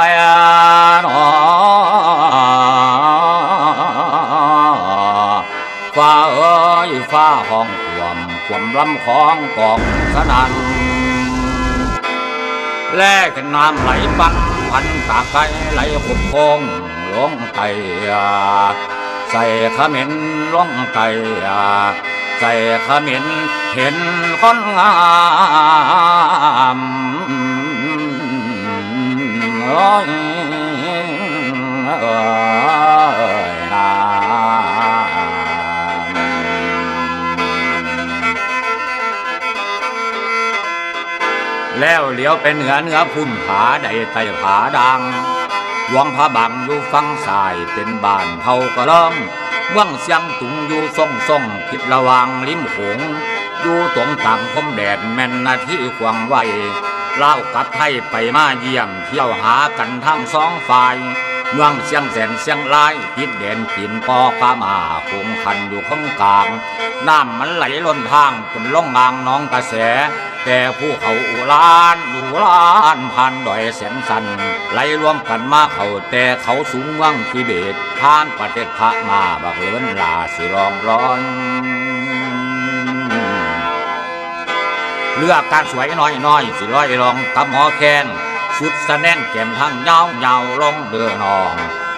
ยนอฟ้าเอ้ยฟ้าห้องความลำของกองสนั่นแลกน้ำไหลปันพันตาไกไหลขบคงลงไตใส่ขมิ้นลงไตใส่ขมิ้นเห็นคนงามโอ้ยแล้วเหลียวไปเหนือพุ่นผาใดไต่ผาดังหลวงพระบังอยู่ฝั่งซ้ายเป็นบ้านเฮากระล้องเมืองเสียงตุงอยู่ส่งคิดระวังริมโขงอยู่ตรงต่างพมแดดแม่นนาที่ขวางไว้เล่ากับไทยไปมาเยี่ยมเที่ยวหากันทั้งสองฝ่ายเมืองเสียงแสนเสียงลายติดแดนกินปอพามาคงคันอยู่ข้างกลางน้ำมันไหลล้นทางจนล่องงางน้องกระแสแต่ผู้เขาอุลานผ่านดอยแสนสันไหลรวมกันมาเขาแต่เขาสูงวังทิเบตผ่านประเทศพระมาบักเลินลาสิรองร้อนเลือกการสวยน้อยสิร้อยรองตำหอแคนสุดสะแน่นแก้มทั้งเงาลงเดือนอง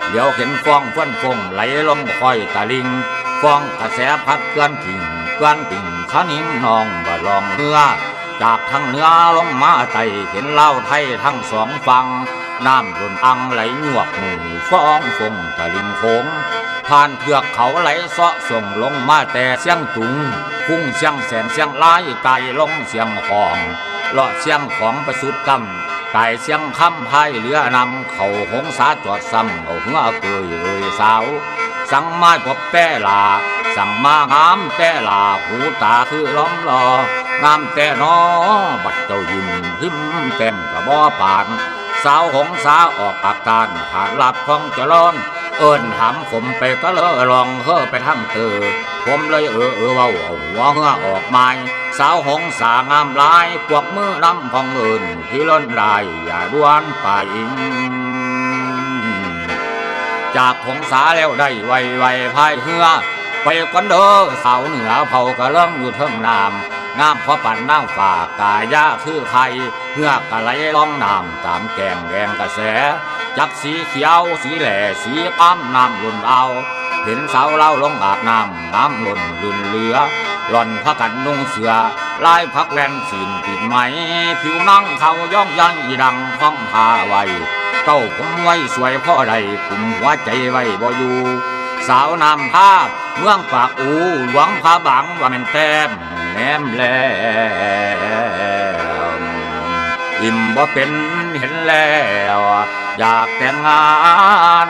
เดี๋ยวเห็นฟองเพื่อนฟงไหลลงค่อยตะลิงฟองกระแสพัดเกลื่อนกิ่งขานิ่งนองบ่ลองเนื้อจากทางเหนือลงมาไต่เห็นเล่าไทยทั้งสองฝั่งน้ำรุนอังไหลหยวกหมู่ฟ้องฟงตะลิงโขงผ่านเถือกเขาไหลเสาะส่งลงมาแต่เสียงตุงพุ่งเสียงแสนเสียงลายไก่ลงเสียงของเลาะเสียงของประสุดกำไก่เสียงคำพายเรือนำเขาหงสาจอดซ้ำเอาหัวเกยสาวสั่งมาพบแต่ลาสั่งมางามแต่ลาหูตาคือล้อมรองามแต่นอบัดเจ้ายิ้มหิมเต็มกระบ่ผ่านสาวหงสาออกอาการผ่านหลับคล่องจะร้อนเอิญหำผมไปก็เลอลองเฮ้อไปทั้งเธอผมเลยเว้าเอาหัวเหือออกไม้สาวหงสางามลายพวกมือน้ำของเอิญที่ล้นลายอย่าด้วนไปจากหงสาแล้วได้ไวพายเหือไปกันเด้อสาวเหนือเผากระเลื่องอยู่เทิงน้ำงามพอปั่นน้ำฝากกายาคือไข่เหือกกะไหลล่องน้ำตามแกงแกงกระแสจักสีเขียวสีแหล่สีปั้มน้ำลุ่นเอาเห็นสาวเล่าลงอาบน้ำลุ่นเหลือหล่อนพักกันนุ่งเสือลายพักแวนสินติดไหมผิวนั่งเขาย่องยันอีดังท้องพาไว้เต้าผมไว้สวยพ่อใดกลุ่มหัวใจไว้บ่อยู่สาวนำผ้าเมืองปากอูหลวงพระบังว่ามันแต้มแนมแล้วอิ่มบ่เป็นเห็นแล้วอยากแต่งงาน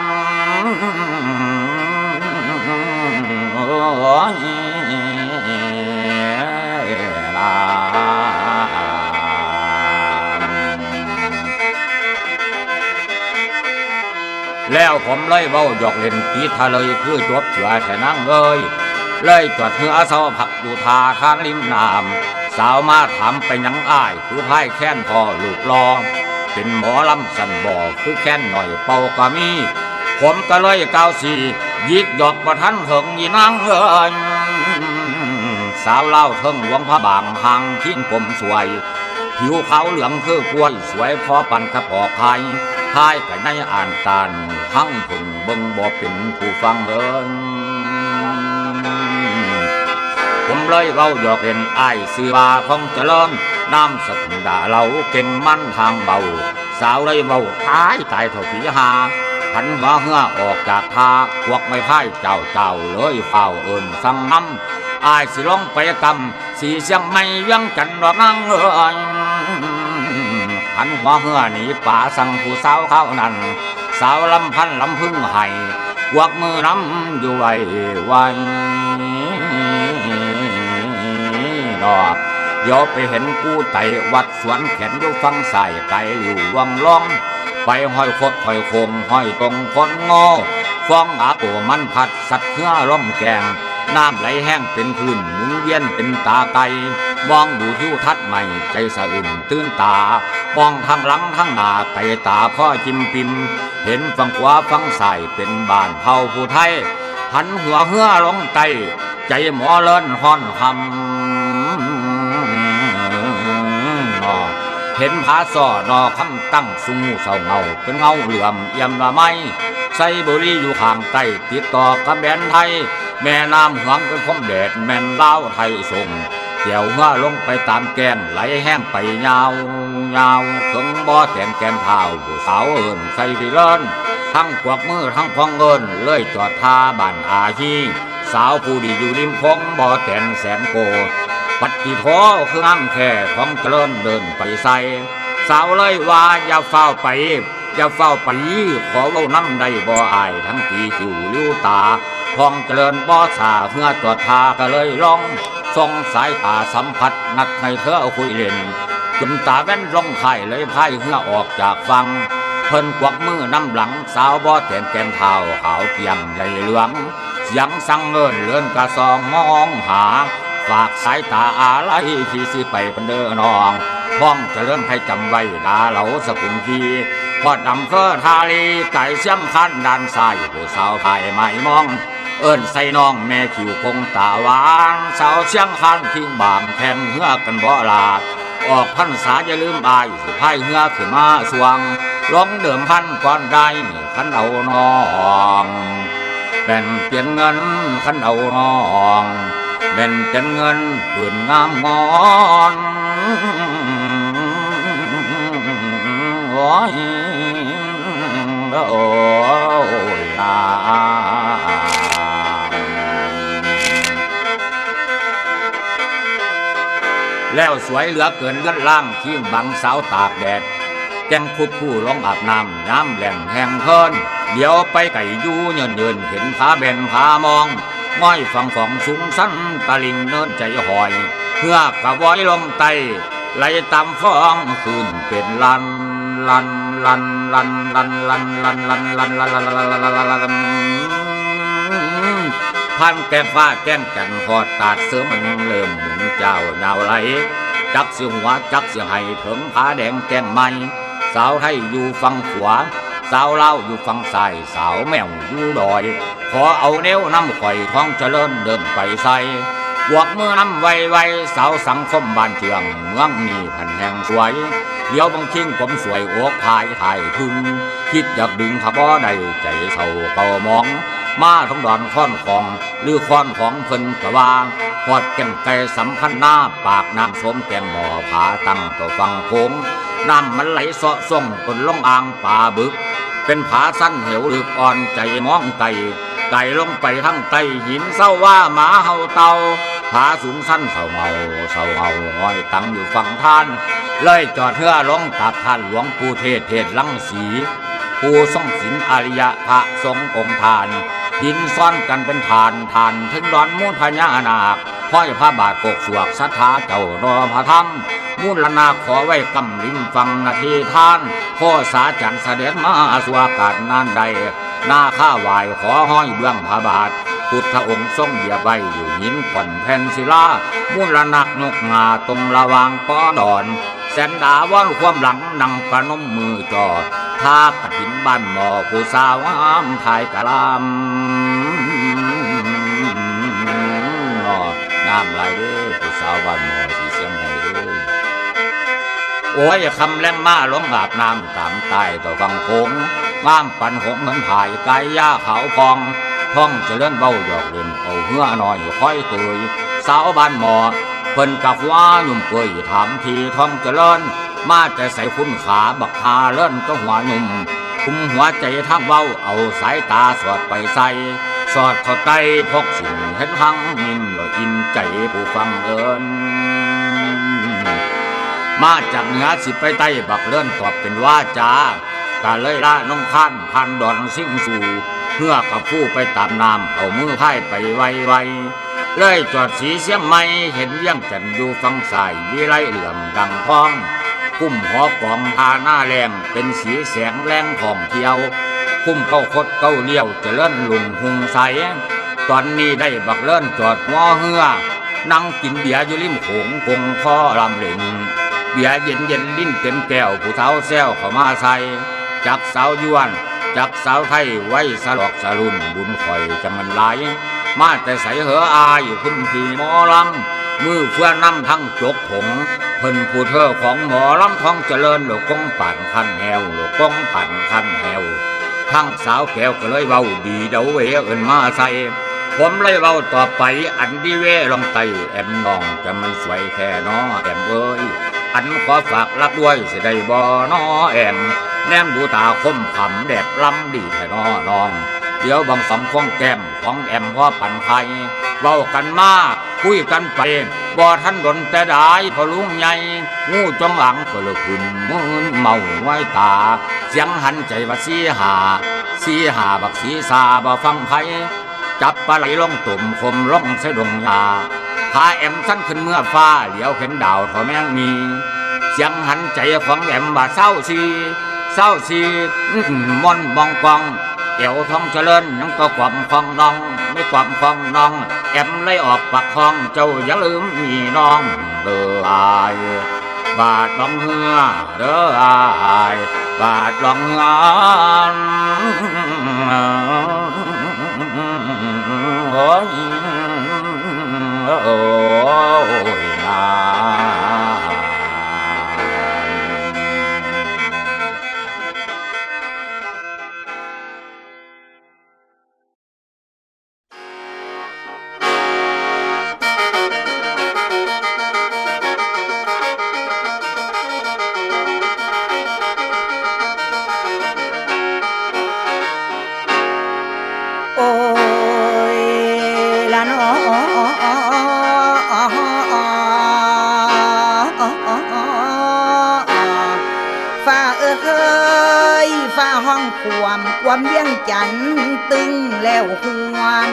แล้วผมเลยเว้าหยอกเล่นตีทะเลยคือจบเฉื่อแท่นั่งเลยจอดเหือเสาผักอยู่ทาทานริมน้ำสาวมาถามไปยังอ้ายคือพายแค้นพอลูกรองเป็นหมอลำสันบ่อคือแค้นหน่อยเป่ากะมีผมก็เลยก้าวสียิกหยอกประทันเถิงยีนางสาวเล่าเถิงหลวงพระบางหางทิ้งผมสวยผิวขาวเหลืองคือกล้วยสวยพอปันกระปอกไผ่พายไปในอ่านตานทั้งผึ่งเบิ่งบ่เป็นผู้ฟังผมเลยเว้าหยอกเล่นอ้ายซื้อบาของเจริญน้ำสกุลดาเราเก่งมันทางเบาสาวเลยเว้าท้ายตายเท่าผีหาหันหัวเหือออกจากทาพวกไม่พ่ายเจ้าเลยเฝ้าเอิญสั่งน้ำอ้ายสิลงไปกำสีเสียงไม่ยังกันดอกนั่งหันหัวเหือหนีป่าสั่งผู้สาวเข้านั้นสาวลำพันลำพึ่งไห้พวกมือน้ำอยู่ไว้ดอกเดี๋ยวไปเห็นกูไต่วัดสวนแขนอยู่ฟังใส่ไก่อยู่วังล่องไปห้อยคดห้อยโคงห้อยตรงคนงอฟ้องอาตัวมันผัดสัตว์เนื้อร่มแกงน้ำไหลแห้งเป็นพื้นหมุนเวียนเป็นตาไก่มองดูทิวทัศน์ใหม่ใจสะอื่นตื่นตา มองทางหลังทางหน้าไต่ตาพ่อจิ้มปิมเห็นฝั่งขวาฝั่งซ้ายเป็นบ้านเผ่าผู้ไทยหันหัวเหือลงไตใจหมอเลินฮ้อนหำเห็นผาซ้อนอคำตั้งสูงเศร้าเงาเป็นเงาเหลื่อมเอี่ยมละไม้ใส่บุรีอยู่ข้างใต้ติดต่อกับแผ่นไทยแม่น้ำหวงเป็นคมแดดแม่นเล่าไทยส่งเกี่ยวเมื่อลงไปตามแกนไหลแห้งไปยาวยาวถึงบ่อแตนแกนเท้าผู้สาวเอิญใส่ที่เลินทั้งกวักมือทั้งพองเอิญเลยจอดท่าบ้านอาฮีสาวผู้ดีอยู่ริมพงบ่อแตนแสนโกปัดติโถคือน้ำแค่ของเจริญเดินไปใส่สาวเลยว่าอย่าเฝ้าไปอย่าเฝ้าไปขอเว้าน้ำได้บ่อายทั้งปีจิ๋วลิ้วตาพองเจริญบ่อสาเพื่อจอดท่าก็เลยร้องส่งสายตาสัมผัสนัดให้เธอคุยเล่นจนตาแว่นลงไข่เลยพายเหือออกจากฟังเพิ่นกวักมือน้ำหลังสาวบ่อแตนแกมเท้าขาวเกียงใหญ่เหลืองเสียงสั่งเงินเลื่อนกระซองมองหาฝากสายตาอะไรที่สิไปเป็นเดินน้องพ้องจะเริ่มให้จำไว้ดาเหลาสกุลทีพอดำเพื่อทาลีไก่เสียงคันด้านซ้ายผู้สาวไทยไม่มองเอิ้นใส่น้องแม่ผิวคงตาหวานสาวเชียงคันทิ้งบางแข่งเหือกันบ่ลาออกพรรษาอย่าลืมอายสิพายเหือขึ้นมาสวงร้องเดิมพันก่อนได้ขันเอาน้องเป็นเปลี่ยนเงินขันเอาน้องเป็นเปลี่ยนเงินปืนงามงอนโอ้ยโอ้ยแล้วสวยเหลือเกินกันล่างที่บังสาวตากแดดแจ้งคุดผู้ร้องอาบน้ำน้ำแหล่งแห่งเพิ่นเดี๋ยวไปไก่ยู่เยินเยินเห็นผาเบนผามองม้อยฝั่งของสูงสั้นตะลิงเนินใจหอยเพื่อกระวอยลงไตไหลตามฟ้องคืนเป็นลันลันลันลันลันลันลันลันลันลันลันลันลันลันพันแก้ฟ้าแก้มกันหอดตาดเสือมันเริ่มหมุนเจ้ายาวไหลจักเสียหัวจักเสียให้ถึงผาแดงแก้มไม้สาวไทยอยู่ฝั่งขวาสาวเล่าอยู่ฝั่งซ้ายสาวแมวอยู่ดอยขอเอาเนิ้วน้ำข่อยท้องเจริญเดินไปใส่บวกมือน้ำไวสาวสังคมบ้านเชียงเมืองมีพันแห่งสวยเดี๋ยวบางทิ้งผมสวยโอกพายถ่ายถึงคิดอยากดึงขับบ่ได้ใจเศร้าเก่ามองมาทั้งดอนค้อนของหรือค้อนของเพิ่นกะวางพอดแก้มไก่สำคัญหน้าปากน้ำสมแกงหม้อผาตั้งตัวฟังโค้งน้ำมันไหลเสาะส่งบนล่องอ่างป่าบึกเป็นผาสั้นเหวลึกอ่อนใจมองไก่ลงไปทั้งไตหินเศร้าว่าหมาเห่าเต่าผาสูงสั้นเศร้าเงาห้อยตั้งอยู่ฝั่งท่านเลยจอดเรือลงตับท่านหลวงปู่เทศลังสีผู้ทรงศีลอริยะพระทรงองค์ทานหินซ้อนกันเป็นฐานถึงดอนมูลพญานาคห้อยพระบาทกกสวกสัทธาเจ้ารอพระธรรมมูลนาขอไว้กำริมฟังนาทีท่านข้อสาจันเสด็จมาสวากาศนานใดหน้าข้าไหวขอห้อยเบื้องพระบาทพุทธองค์ทรงเหยียบไว้อยู่หินผ่อนแผ่นศิลามูลนักนกงาตรงระวางก้อดอนแสนดาวันความหลังนั่งประนมมือจอดท่ากระถินบ้านหมอผู้สาวอ้ามถ่ายกะลามน้ำไหลเด้อผู้สาวบ้านหมอที่เสียงไหลเด้อโอ้ยคำแรงมาลงอาบน้ำตามใต้ต่อฟังโขงงามปันหงเหมือนถ่ายกายย่าขาวพองท่องเจริญเบ้าหยอกเล่นเอาเหือหน่อยค่อยตุยสาวบ้านหมอเพิ่นกับว่าหนุ่มเกยถามทีท่องเจริญมาแต่ใส่คุณขาบักหาเลิ่นก็หัวหนุ่มคุมหัวใจทั้งเว้าเอาสายตาสอดไปใส่สอดเข้าใต้พกสิ่งเห็นทั้งมินว่าอินใจผู้ฟังเอิญมาจากเหนือสิไปใต้บักเลิ่นตอบเป็นว่าจากาเลยละน้องท่านพันดอนสิ่งสู่เพื่อกับผู้ไปตามน้ำเอามือไพ่ไปไวเลยจอดสีเสียงไม่เห็นเลี้ยงจันอยู่ฟังสายวิไลเหลื่อมดังทองคุ้มหอกองพาหน้าแรงเป็นสีแสงแรงของเที่ยวคุ้มเก้าคดเก้าเลี้ยวจะเลื่อนลุงหุงใสตอนนี้ได้บักเลื่อนจอดง้อเหือนั่งกินเบียร์อยู่ริมโขงคงพ่อลำเล่น เบียร์เย็นเย็นลิ้นเต็มแก้วผู้เฒ่าแซวเข้ามาใส่จากสาวยวนจากสาวไทยไว้สลอกสลุนบุญข่อยจังมันไหลมาแต่ใสเหออายคุณพี่หมอลำมือเพื่อนน้ำทั้งจกผงเพิ่นผู้เธอของหมอลำท้องเจริญหลวกงปั่นคันแหวหลวกงปั่นคันแหวทั้งสาวแก้วก็เลยเว้าดีเดาเวเอินมาใส่ผมเลยเว้าต่อไปอันดีเวลองไตแอมน้องจะมันสวยแค่น้อแอมเอ้ยอันขอฝากรับด้วยสิได้บ่น้อแอมแนมดูตาคมขำแดดล้ำดีแค่น้อน้องเดี๋ยวบางสำของแก้มของแอมพ่อปั่นไทยเว้ากันมาคุยกันไปบ่ท่านดนแต่ได้พอลุงใหญ่งูจงหลังก็เลยขึ้นมืนเมาไว้ตาเสียงหันใจว่าสีหาบักสีสาบ่ฟังไผจับปลาไหลล่องตุ่มคมล่องเสดงยาพาแอมสั้นขึ้นเมื่อฟ้าเหลียวเห็นดาวทอแมงมีเสียงหันใจของแอมว่าเศร้าสีม่อนบองกองเอวท้องเจริญยังก็ความฟองน้องไม่ความฟองน้องแอมเลยออกปากคลองเจ้าอย่าลืมมีน้องเด้ออายบาดลองเหือเด้ออายบาดลองเหือโอ้ยโอ้ยนาโอ้ยละน้อฟ้าฟ้าห้องความเวียงจันทร์ตึงแล้วหวน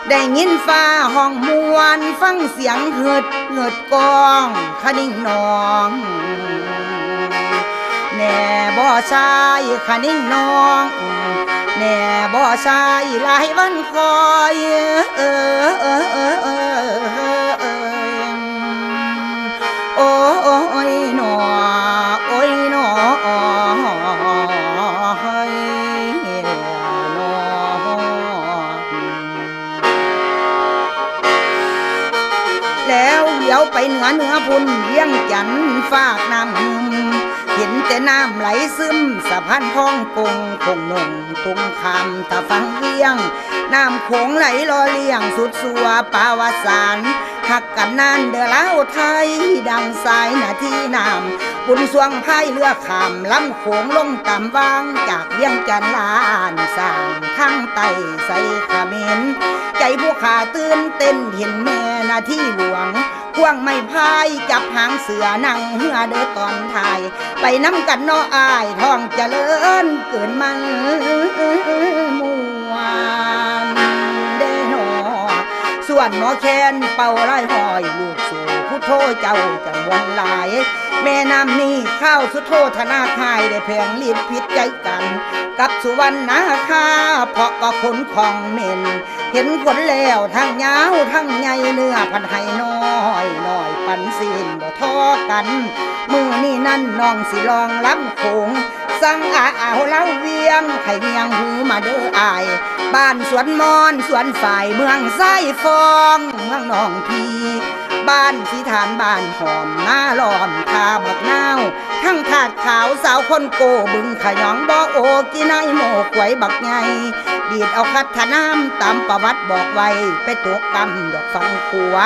ได้ยินฟ้าห้องมวนฟังเสียงเหิดกองคนิ่งนองแน่บ่ชายคนิ่งนองแน่บ่ชายหลายวันคอยโอ้ยหนอโอ้ยหนอแล้วเดี๋ยวไปเหนือพุ่นเวียงจันทร์ฝากน้ำเห็นแต่น้ำไหลซึมสะพานท้องกงคงนงตุงคำถ้าฟังเวียงน้ำโขงไหลลอเลี้ยงสุดสัวปาวสารหักกันนานเดือแล้วไทยดังสายนาทีน้ำบุญสวงพายเรือขามลำโขงลงต่ำวางจากเวียงจันทร์ลานสร้างทั้งไตใส่ขมิ้นใจผู้ขาตื่นเต้นเห็นแม่นาทีหลวงควงไม่พายจับหางเสือนั่งเหือเด้อตอนถ่ายไปน้ำกันน้ออายท้องเจริญเกินมันมวนเด้หนอส่วนหมอแคนเป่าไล่หอยลูกสู่ผู้โทเจ้าจังวันหลายแม่น้ำนี่ข้าวสุโธธนาคายได้แพงลิ้นพิษใจกันกับสุวรรณาคาเพราะก็ขนของเม่นเห็นผลแล้วทั้งยาวทั้งใหญ่เนื้อพันไห้น้อยปันซีนบ่ท้อกันมือนี่นั่นน้องสิลองล้ำโขงสั่งเอาเล่าเวียงไข่เมียงหูมาเด้ออายบ้านสวนมอนสวนฝ่ายเมืองไส้ฟองเมืองหนองพีบ้านสีฐานบ้านหอมหน้าล้อมทาบักนาวทั้งถาดขาวสาวคนโกบึงขยองบ่โอกินไอโมกไว้บักไงดีดเอาคัดทน้ำตามประวัติบอกไว้ไปตกกำดอกฟังขัว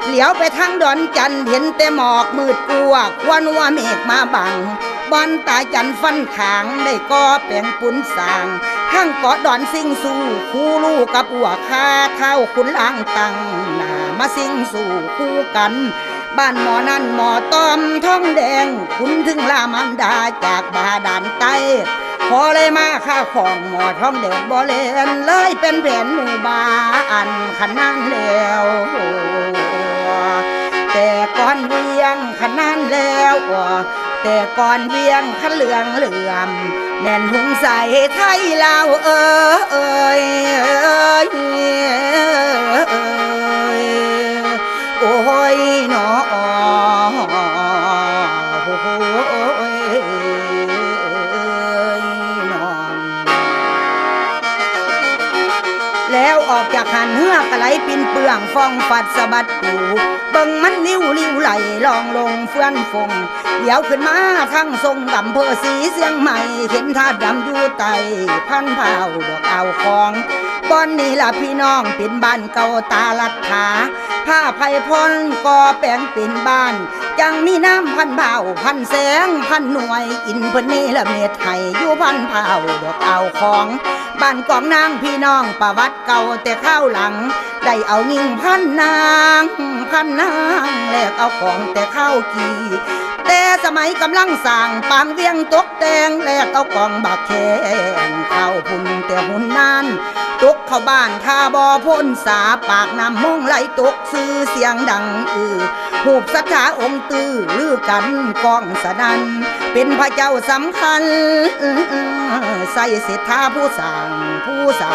เหลียวไปทางดอนจันเห็นแต่หมอกมืดกลัวควันว่าเมฆมาบังบอนตาจันฟันขางได้ก่อแปลงปุนสางทั้งเกาะดอนซิ่งสู่คู่ลูกกับอัวคาเท้าขุนล้างตังหน้ามาซิ่งสู่คู่กันบ้านหมอนั่นหมอต้อมท้องแดงคุณถึงลามันดาจากบาดาลใต้พอเลยมาข้าของหมอท้องแดงบ่เล่นเลยเป็นแผนหมู่บ้านขนาดแล้วแต่ก่อนเวียงขนาดแล้วแต่ก่อนเวียงขันเหลืองเหลื่อมแน่นหุงใส่ไทยลาวเอ้ยโอ้ยหนอ ออกจากหันเหือกไหลปินเปื่องฟองฟัดสะบัดปูเบิ่งมันลิ้วไหลลองลงเฟื่อนฟงเดี๋ยวขึ้นมาทั้งทรงดำเภอสีเสียงใหม่เห็นท่าดำอยู่ไตพันเผาดอกเอาของตอนนี้ล่ะพี่น้องเป็นบ้านเก่าตาลัดขาผ้าไผ่พรก่อแปลงเป็นบ้านจังมีน้ำพันเผาพันแสงพันหน่วยอินเพิ่นนี่ละเม็ดไห้อยู่พันเผาดอกเอาของบ้านกองนางพี่น้องประวัติเก่าแต่ข้าวหลังได้เอายิ่งพันนางแลกเอาของแต่ข้าวกี่แต่สมัยกำลังสร้างปางเวียงตกแต่งแลกเอากองบักแข้งเข้าพุ่นแต่หุ่นนานตกเข้าบ้านท่าบ่อพ้นสาปากน้ำมงไหลตกซื้อเสียงดังหูบสัทธาองค์ตื้อลือกันกองสนันเป็นพระเจ้าสำคัญใส่เศรษฐาผู้สร้า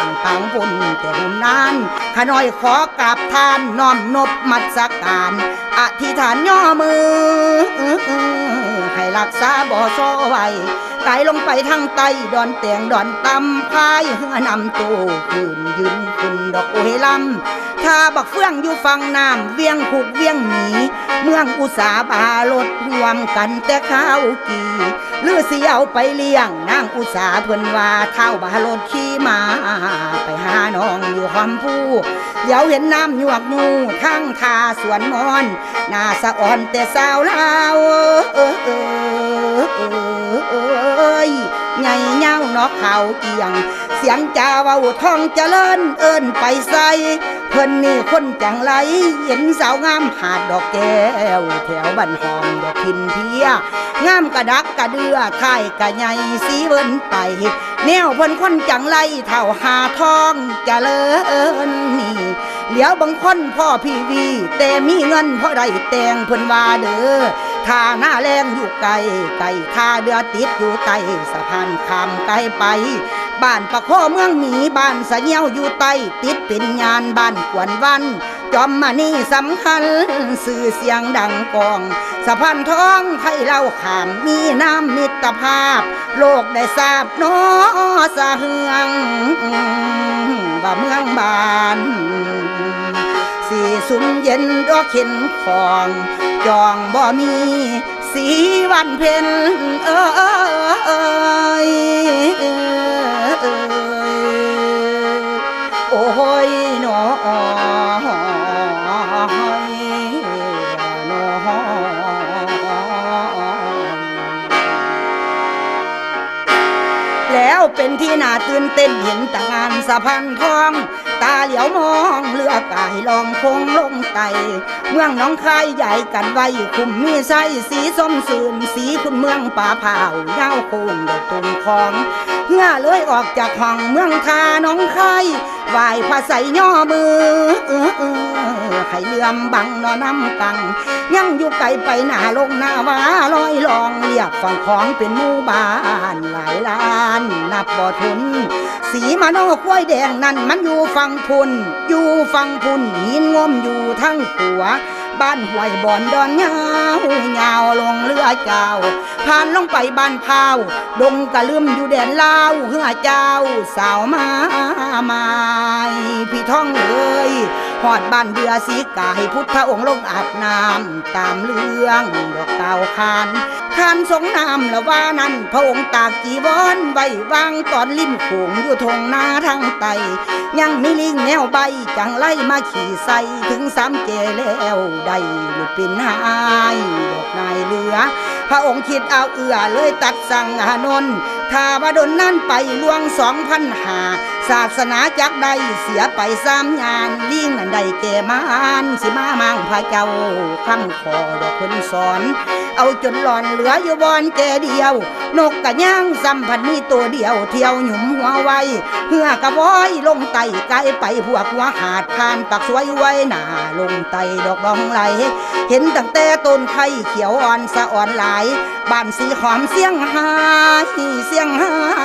งปางพุ่นแต่หุ่นนานข้าน้อยขอกราบทานน้อมนบมัสการอธิษฐานย่อมือให้รักษาบ่อโซไว้ไกลลงไปทางใต้ดอนแตงดอนตำพายเหือนำตู้ขึ้นยืนขึ้นดอกโอเฮลำถ้าบักเฟื่องอยู่ฝั่งน้ำเวียงขุกเวียงหนีเมืองอุษาบารถรวมกันแต่ข้าวกี่ลือเสียวไปเลี้ยงนางอุษาเพิ่นว่าเท่าบารถขี่มาไปหาน้องอยู่คำผู้เดี๋ยวเห็นน้ำหยวกนูทั้งทาสวนมอนนาสะอ่อนแต่สาวลาวใหญ่เงานอกเขาเกียงเสียงจ่าเว้าท้องเจริญเอิ้นไปใส่เพิ่นนี่คนจังไรเห็นสาวงามหาดดอกแก้วแถวบ้านหอมดอกพินเพียงามกระดักกระเดือค่ายกระใหญ่สีเบิ่นไปแนวเพิ่นคนจังไรเท่าหาทองเจริญนี่เหลียวบางคนพ่อพี่วีแต่มีเงินพ่อได้แต่งเพิ่นว่าเด้อท่าหน้าแรงอยู่ไกลท่าเดือติดอยู่ใต้สะพานข้ามไกลไปบ้านปะโคเมืองหมีบ้านสะเหี่ยวอยู่ใต้ติดเป็นญาณบ้านกวนวันจอมมานี่สำคัญสื่อเสียงดังกองสะพานทองไทยเล่าขามมีน้ำมิตรภาพโลกได้ทราบน้อสะเฮืองว่าเมืองบ้านสีสุมเย็นดอกเข็นของจองบ่มีสีวันเพ็ญโอ้ยหนอแล้วเป็นที่น่าตื่นเต้นเห็นแต่งานสะพานทองตาเหลียวมองเลือกายลองคงลงไตเมืองน้องคายใหญ่กันไว้คุมมีไส้สีส้มสื่นสีคุณเมืองป่าเผายาวโค้งดอกตุ่มของเพื่อเลยออกจากห้องเมืองทาน้องคายไหวพระใสย่อมือให้เลื่อมบังนอน้ำกังยังอยู่ไกลไปหน้าลงหน้าวาลอยลองเรียกฝั่งของเป็นหมู่บ้านหลายล้านนับบ่ทุนสีมาโนกล้วยแดงนั่นมันอยู่ฝั่งพุนหินงมอยู่ทั้งขัวบ้านห้วยบ่อนดอนยาวลงเรือเจ้าผ่านลงไปบ้านพาวดงกะลืมอยู่แดนลาวเฮือเจ้าสาวมาใหม่พี่ท้องเอ้ยหอดบ้านเดือสีกายพุทธองค์ลงอาบน้ำตามเรื่องดอกเต่าคานสงน้ำละว่านั้นพระองค์ตากจีวรไว้วางตอนริมโขงอยู่ทงนาทางไตยังมีลิงแนวใบจังไล่มาขี่ใส่ถึง3 เจแล้วได้หลุดปินหายดอกนายเรือพระองค์คิดเอาเลยตัดสั่งอนนท์ถ้าว่าดนนั่นไปล่วง2,500ศาสนาจักได้เสียไป3 งานลิงนั่นได้แก่มานสิมามั่งพระเจ้าคำขอดอกคนสอนเอาจนหลอนเหลืออยู่บอนแก่เดียวนกกะย่างสัมผัสมีตัวเดียวเที่ยวหยุมหัวไว้เหือกระว้อยลงไตไกลไปพวกหัวหาดผ่านปักสวยไว้หน้าลงไตดอกดองไหลเห็นตั้งแต่ต้นไข่เขียวอ่อนสะอ่อนหลายบ้านสีหอมเสียงหา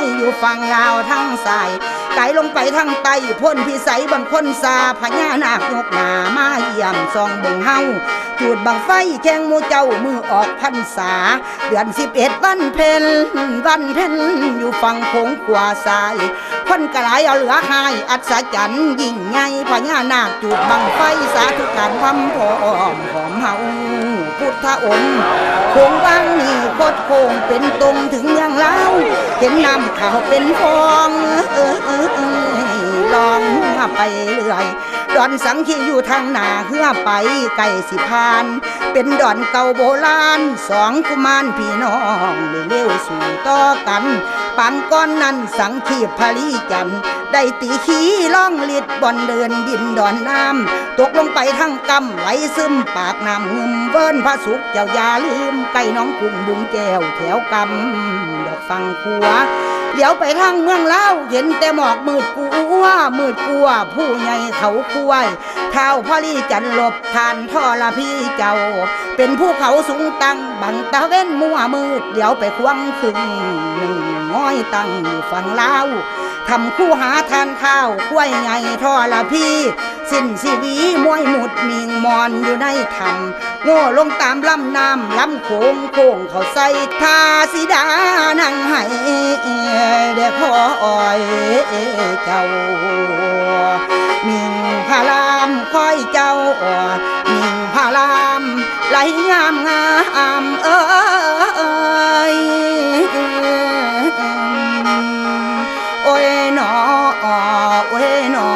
ยอยู่ฝั่งลาวทางซ้ายไกลลงไปทางใต้พ้นพิสัยบางคนซาพญานาคยกหน้ามาเยี่ยมซองเบิ่งเฮาจุดบังไฟแข่งหมู่เจ้ามือออกพรรษาเดือน11วันเพ็ญอยู่ฝั่งโขงขวาซ้ายฝ คนกระไรเอาเหลือหายอัศจรรย์ยิ่งใหญ่พญานาคจุดบังไฟสาธุการพำพร้อมหอมเฮาพุทธองค์คงวังนี่โคตรโคงเป็นตรงถึงเมืองลาวเห็นน้ำขาวเป็นฟองลองมาไปเรื่อยดอนสังขีอยู่ทางหน้าเฮือไปไก่สิพานเป็นดอนเก่าโบราณสองกุมารพี่น้องเร็วสู่ต่อกันปังก้อนนั้นสังขีพลีจันได้ตีขี้ล่องลิดบ่อนเดินดินดอนน้ำตกลงไปทั้งกำไหลซึมปากน้ำงึมเบิ้นพระสุขเจ้าอย่าลืมไก่น้องกุ้งบุงแก้วแถวกำดอกฟังขัวเดี๋ยวไปทางเมืองเล่าเห็นแต่หมอกมืดกลัวผู้ใหญ่เขาคุ้ยเท้าพลีจันลบทานท่อละพี่เจ้าเป็นภูเขาสูงตั้งบังตะเว้นมัวมืดเดี๋ยวไปควงคึงง้อยตั้งฝั่งลาวทำคู่หาทานข้าวคุ้ยใหญ่ท่อละพี่สิ้นสีวีมวยหมุดมิงมอนอยู่ในธรรมโง่ลงตามลำน้ำลำโค้งเขาใส่ทาสีดานั่งให้เด็กขออ้อยเจ้ามิงพารามคอยเจ้ามิงพารามไหลงามเอ้ยโอ้ยหนอโอ้ยหนอ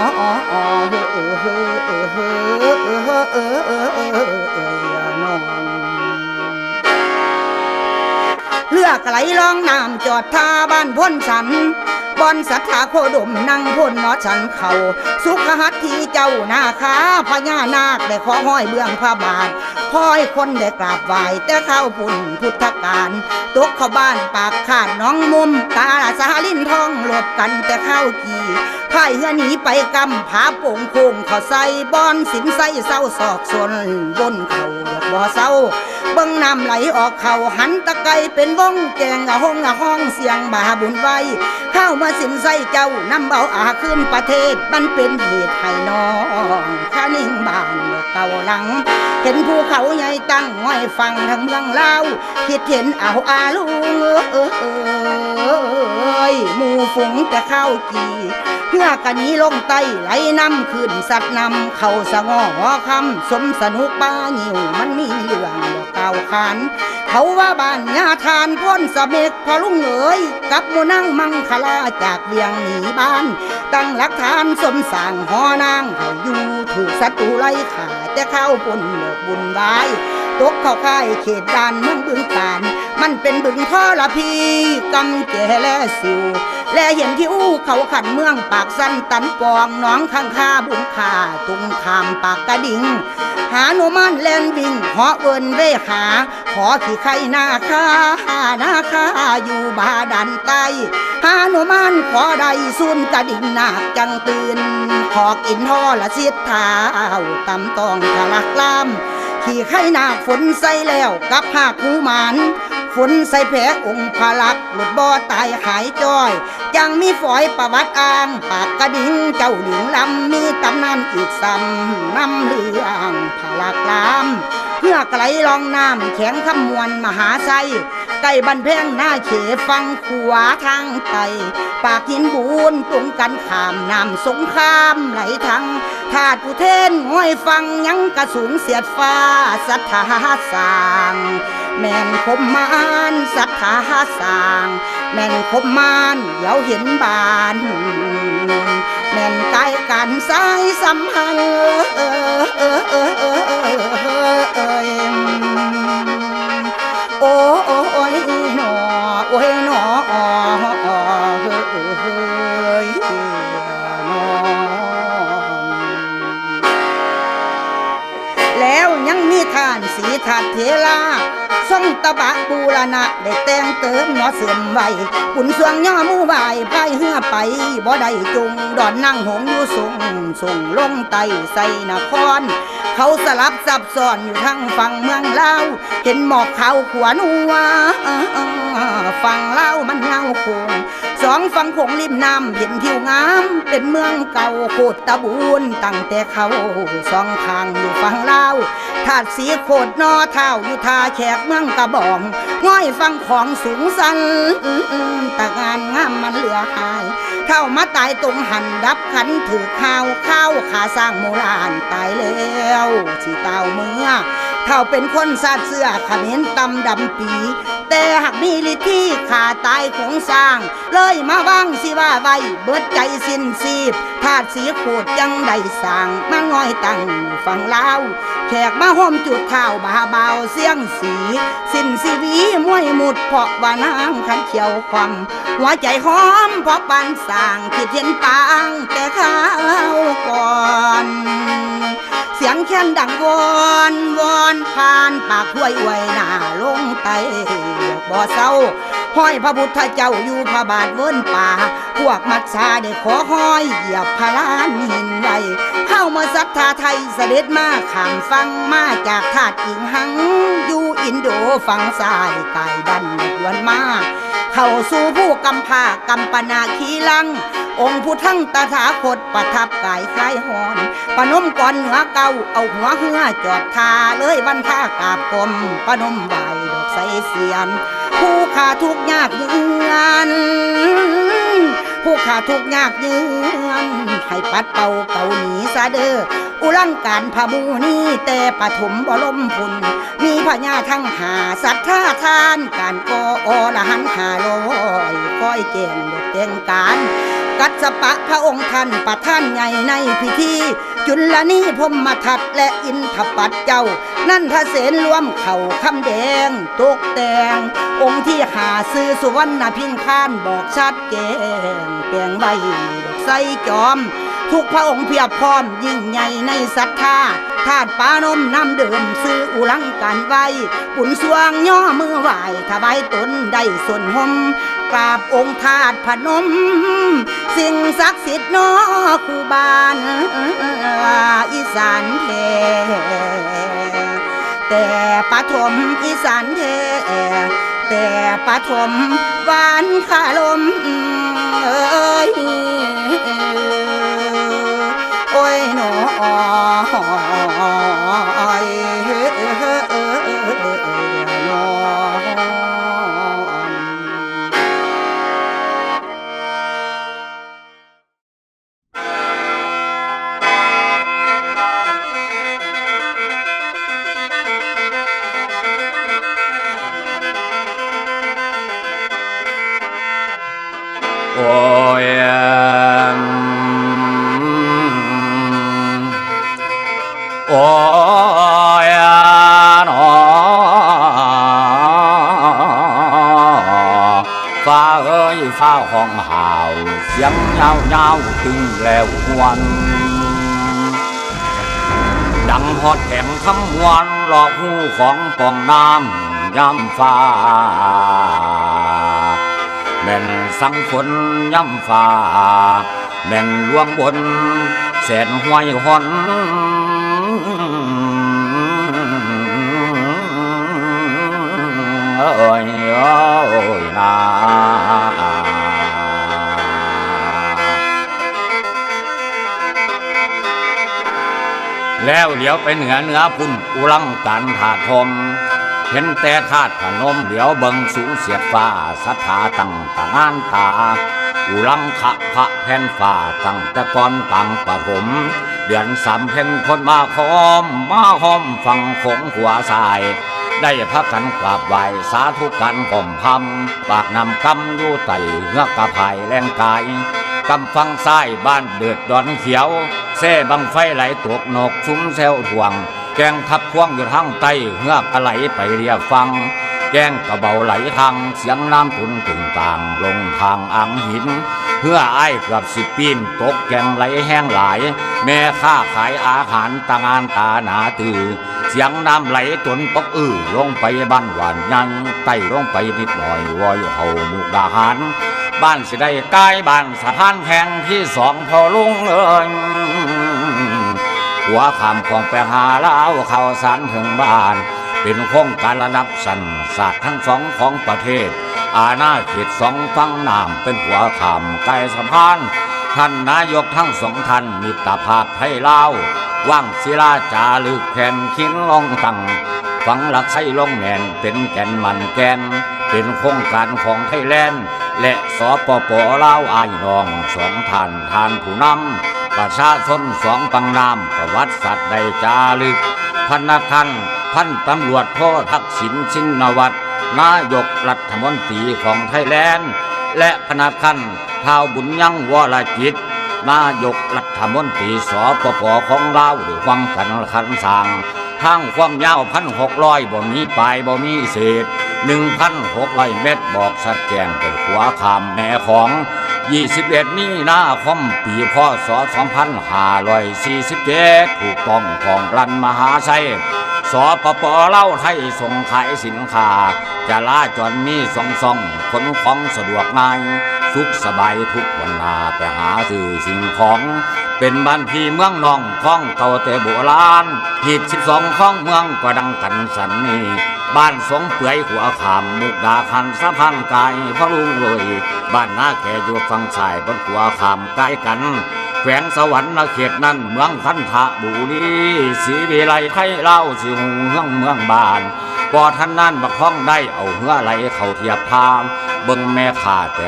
เลือกไหลล่องน้ำจอดท่าบ้านพ้นฉันบอนสัทธาโคดมนั่งพ้นหมอฉันเขาสุขหัตถีเจ้านาคาพญานาคได้ขอห้อยเบื้องพระบาทคอยคนได้กราบไหว้แต่เข้าปุ่นพุทธการตกเข้าบ้านปากขาดน้องมุมกาสาลินทองหลบกันแต่เข้ากี่พ่ายเฮือหนีไปกำผาโป่งโค้งเขาใส่บอนสินใส่เศร้าศอกส่วนบนเขาดอกบ่อเศร้าเบิ้งน้ำไหลออกเขาหันตะไกเป็นวงแกงห้องเสียงบาบุญไว้เข้ามาสินใส่เจ้านำเบาอาขึ้นประเทศมันเป็นเหตุให้น้องข้านิ่งบ้านเก่าหลังเห็นภูเขาใหญ่ตั้งห้อยฟังทั้งเมืองลาวคิดเห็นเอาอาลุงหมู่ฝูงแต่เข้ากี่เพื่อกะนี้ลงไตไหลน้ำขึ้นสัตว์นำเข้าสงอคำสมสนุกบ้าหิวมันมีเรื่องเก่าขานเขาว่าบ้านญาทานพ้นสะเมกพอลุงเอ๋ยกับโมนั่งมังคลาจากเวียงหนีบ้านตั้งหลักฐานสมสั่งหอนางเขาอยู่ถูกศัตรูไล่ขาแต่เข้าปนเลิกบุญไว้ตกเข้าค่ายเขตด่านเมืองบึงกาฬมันเป็นบึงท่อละพีกำแก่และสิวและเห็นที่อู้เขาขันเมืองปากสั้นตันปองน้องข้างคาบุงขาตุงคามปากกระดิ่งหาโนมันแลนวิ่งเหาะเวินเวหาขอขี่ไข่นาคาอยู่บาดันใต้หาโนมันขอใดซุนกระดิ่งนาคจังตื่นขอกินท่อละเสียดเท้าตำตองทะลักล้ำขี่ไข่นาฝนใส่แล้วกับหากหูหมันฝนใส่แผลองค์พระลักษณ์หลุดบ่อตายหายจ้อยยังมีฝอยประวัติอ้างปากกระดิ่งเจ้าหลิงลำมีตำนานอีกซ้ำนำเรื่องพระลักษณ์ลำเพื่อไกลลองน้ำแข็งขมวนมหาไซใกล้บันแพงหน้าเขฟังขวาทางไตปากหินบูนตรงกันขามน้ำสงครามไหลทั้งธาตุอุเทนห้อยฟังยังกระสูงเสียดฟ้าสัทธาสร้างแม่นคมมานสัทธาสร้างแม่นคมมานเดี๋ยวเห็นบานแม่นกายกันสายสัมพันธ์โอ้ยหนอโอ้ยหนอแล้วยังมีท่านสีทัดเทลาทรงตะบะบูรณะได้แต่งเติมหนอเสื่อมไว้ขุนสวงย่อมู่บ่ายไปเฮือไปบ่ได้จุงดอนนั่งหงอยู่ส่งลงไตใส่นครเขาสลับซับซ้อนอยู่ทั้งฝั่งเมืองลาวเห็นหมอกขาวขวานัวฝั่งลาวมันเงาคงส สองฝั่งโขงริมน้ำเห็นทิวงามเป็นเมืองเก่าโคตรตะบูนตั้งแต่เขาสองข้างอยู่ฝั่งลาวถาดสีโคตรนอเท้าอยู่ท่าแขกเมืองกระบองง่อยฟังของสูงสันตะงานงามมันเหลือหายเท่ามาตายตรงหันดับขันถือข้าวขาสร้างโมลานตายแล้วสิเต่าเมื่อเท่าเป็นคนซาดเสื้อขมิ้นตำดำปีแต่หากมีฤทธิ์ที่ขาตายของสร้างเลยมาว่างสิว่าไว้เบิดใจสิ้นสีบธาตุสีโคตรยังได้สร้างมาง่อยตั้งฝั่งลาวแขกมาห่มจุดข้าวบาเบาเสียงสีสิ้นสีวีมวยมุดเพราะว่านางขันเขียวความหัวใจหอมเพราะปานสร้างคิดเห็นปางแต่ข้าวก่อนเสียงแค้นดังวอนผ่านปากห้วยอวยหน้าลงไตบ่เศร้าห้อยพระพุทธเจ้าอยู่พระบาทเวิ้นป่าพวกมัดสาได้ขอห้อยเหยียบพระลานหินไว้เข้ามาศรัทธาไทยเสด็จมาข้ามฟังมาจากธาตุอิงหังอยู่อินโดฝั่งซ้ายใต้ดันดวนมาเข้าสู่ผู้กำพากำปนาคีลังองค์ผู้ทั้งตถาคตประทับกายคล้ายหอนปนมก่อนเหนือเก่าเอาหัวเหือจอดทาเลยวันท่ากราบกรมปนมใบดอกใสเสียนผู้ขาทุกยากเยือนผู้ขาทุกยากเยือนให้ปัดเป่าเก่าหนีซาเดออุลังการพามูนี่แต่ปฐมบรมพุนมีพญาทั้งหาสัทธาทานการก่อละหัน500ก้อยเก่งดอกเก่งการกัสปะพระองค์ท่านประท่านใหญ่ในพิธีจุลนีพรหมทัตและอินทปัตเจ้านั่นทเสนรวมเข่าคำแดงตกแต่งองค์ที่หาซื้อสุวรรณพิงคานบอกชัดแจ้งแปลงใบใส่จอมทุกพระองค์เพียบพร้อมยิ่งใหญ่ในศรัทธาธาตุปานมน้ำเดิมซื้ออุลังการไว้บุญสวงย่อมือไหวถวายตนได้ส่วนหมกราบองค์ธาตุพนมสิ่งศักดิ์สิทธิ์นอคูบานอีสานแท้แต่ปฐมอีสานแท้แต่ปฐมหวานขาลมโอ้ยหนอโอ้ยโอ้ยนอฟ้าเอ้ยฟ้าห้องห่าวเสียงยาวตึงแล้วหวนดังฮอดแข็งคำวันหลอกหูของปองน้ำย่ำฟ้าแม่นสังฝนย่ำฟ้าแม่นลวงบนแสนห้วยหอนเอ้ยนาแล้วเดี๋ยวไปเหนือพุ่นอุลังการถาทมเห็นแต่ธาตุพนมเดี๋ยวเบิงสูงเสียดฟ้าศรัทธาตั้งตางานตาอุลังขะพระแผ่นฟ้าตั้งแต่ก่อนกลางปฐมเดือน3เพ็ญคนมาหอมฟังคงหัวสายได้พักกันกราบไหวสาธุกันก่อมพำปากนำกำอยู่ไต่เงือกกระไผ่แรงกายกำฟังซ้ายบ้านเดือดดอนเขียวเซ่บังไฟไหลตกนกซุ้มแซวถ่วงแกงทับควงอยู่ทางใต้เหือกกระไหลไปเรียบฟังแกงกระเบาไหลทางเสียงน้ำตุนตึงต่างลงทางอ่างหินเพื่อไอ้เกือบ10 ปีนตกแกงไหลแห้งหลายแม่ค้าขายอาหารตางานตาหนาตือเสียงน้ำไหลตนปกลงไปบ้านหวานยังไต่ลงไปนิดหน่อยวอยเฮามุกดาหารบ้านสิได้ใกล้บ้านสะพานแห่งที่2พอลุงหัวคำของไปหาเล้าเขาสารถึงบ้านเป็นโครงการระดับสันศาสตร์ทั้ง2ของประเทศ อาณาเขตสองฝั่งน้ำเป็นหัวขามไกลสะพานท่านนายกทั้งสองท่านมิตรภาพไทยลาวว่างศิลาจารึกแผ่นขินลงตั้งฝังหลักไส้ลงแน่นเป็นแก่นมันแกนเป็นโครงการของไทยแลนด์และสปป.ลาวอ้ายน้องสองท่านผู้นำประชาชนสองปังน้ำประวัติศาสตร์ใดจารึกพนักท่านพันตำรวจโททักษิณชินวัตรนายกรัฐมนตรีของไทยแลนด์และพนักท่านท้าวบุญยังวรจิตนายกรัฐมนตรีสปป.ของลาวด้วยความกันคันสร้างทางความยาว1,600บ่มีปลายบ่มีเศษ1,600 เมตรบอกชัดแจ้งเป็นหัวขามแม่ของ21 มีนาคมปีพ.ศ. 2547ถูกต้องของรัฐมหาชัยสปป.ลาวไทยส่งขายสินค้าจราจรมีส่องขนของสะดวกง่ายสุขสบายทุกวันนาไปหาซื้อสิ่งของเป็นบ้านพี่เมืองนองของเก่าแต่โบราณหีด12ของเมืองก็ดังกันสันนี่บ้านสงเปื่อยหัวขามมุกดาคันสะพานกายพะลุงเลยบ้านนาแก่อยู่ฝั่งชายบนหัวขามใกล้กันแขวงสวรรค์เขตนั้นเมืองคันธะบุรีศรีวิไลไทยเล่าสิหงเมืองบ้านพอท่านนั้นบักห้องได้เอาเหือไหลเข้าเทียบทางเบิ่งแม่ข้าแต่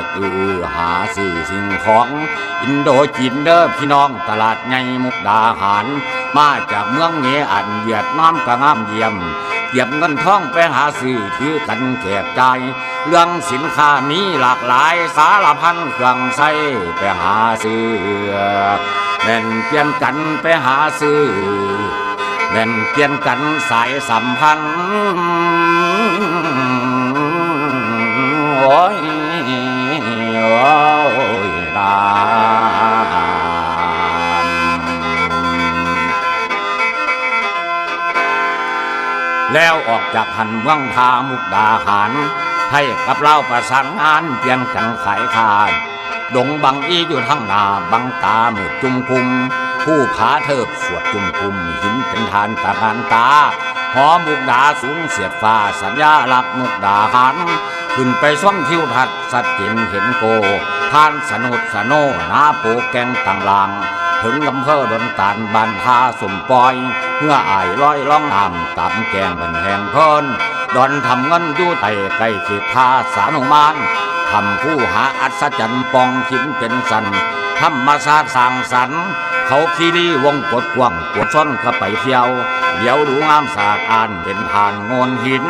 หาซื้อสิ่งของอินโดจีนเด้อพี่น้องตลาดใหญ่มุกดาหารมาจากเมืองเงอันเวียดนามก็งามเยี่ยมเก็บเงินทองไปหาซื้อถือกันแจกจ่ายเรื่องสินค้ามีหลากหลายสารพันเครื่องใช้ไปหาซื้อแม่นเปลี่ยนกันไปหาซื้อแม่นเปลี่ยนกันสายสัมพันธ์โอ้ยนานแล้วออกจากหันเมืองทามุกดาหารให้กับเราประสานงานเปลี่ยนกันขายขาดดงบังอีอยู่ทั้งนาบังตาหมุดจุมคุมผู้ผาเทิบสวดจุมคุมหินเป็นทานตะการตาหอมุกดาสูงเสียดฟ้าสัญญาลักมุกดาหารขึ้นไปช่องทิวทัศน์สัดจินเห็นโกทานสนุดสโนนาโปแกงต่างลางถึงลำเภอดนตานบันทาสมปอยเมื่ออายร้อยล่องอ่ำตามแกงบันแหงเพิ่นดอนทำเงินยู่ไต่ไก่ขีดทาสานุมานทำผู้หาอัศจรรย์ปองขินเป็นสันธรรมศาสตร์สร้างสรรค์เขาคีรีวงกดกว้างปวดซ้อนก็ไปเที่ยวเดี๋ยวดูงามสาดอ่านเป็นผ่านโงนหิน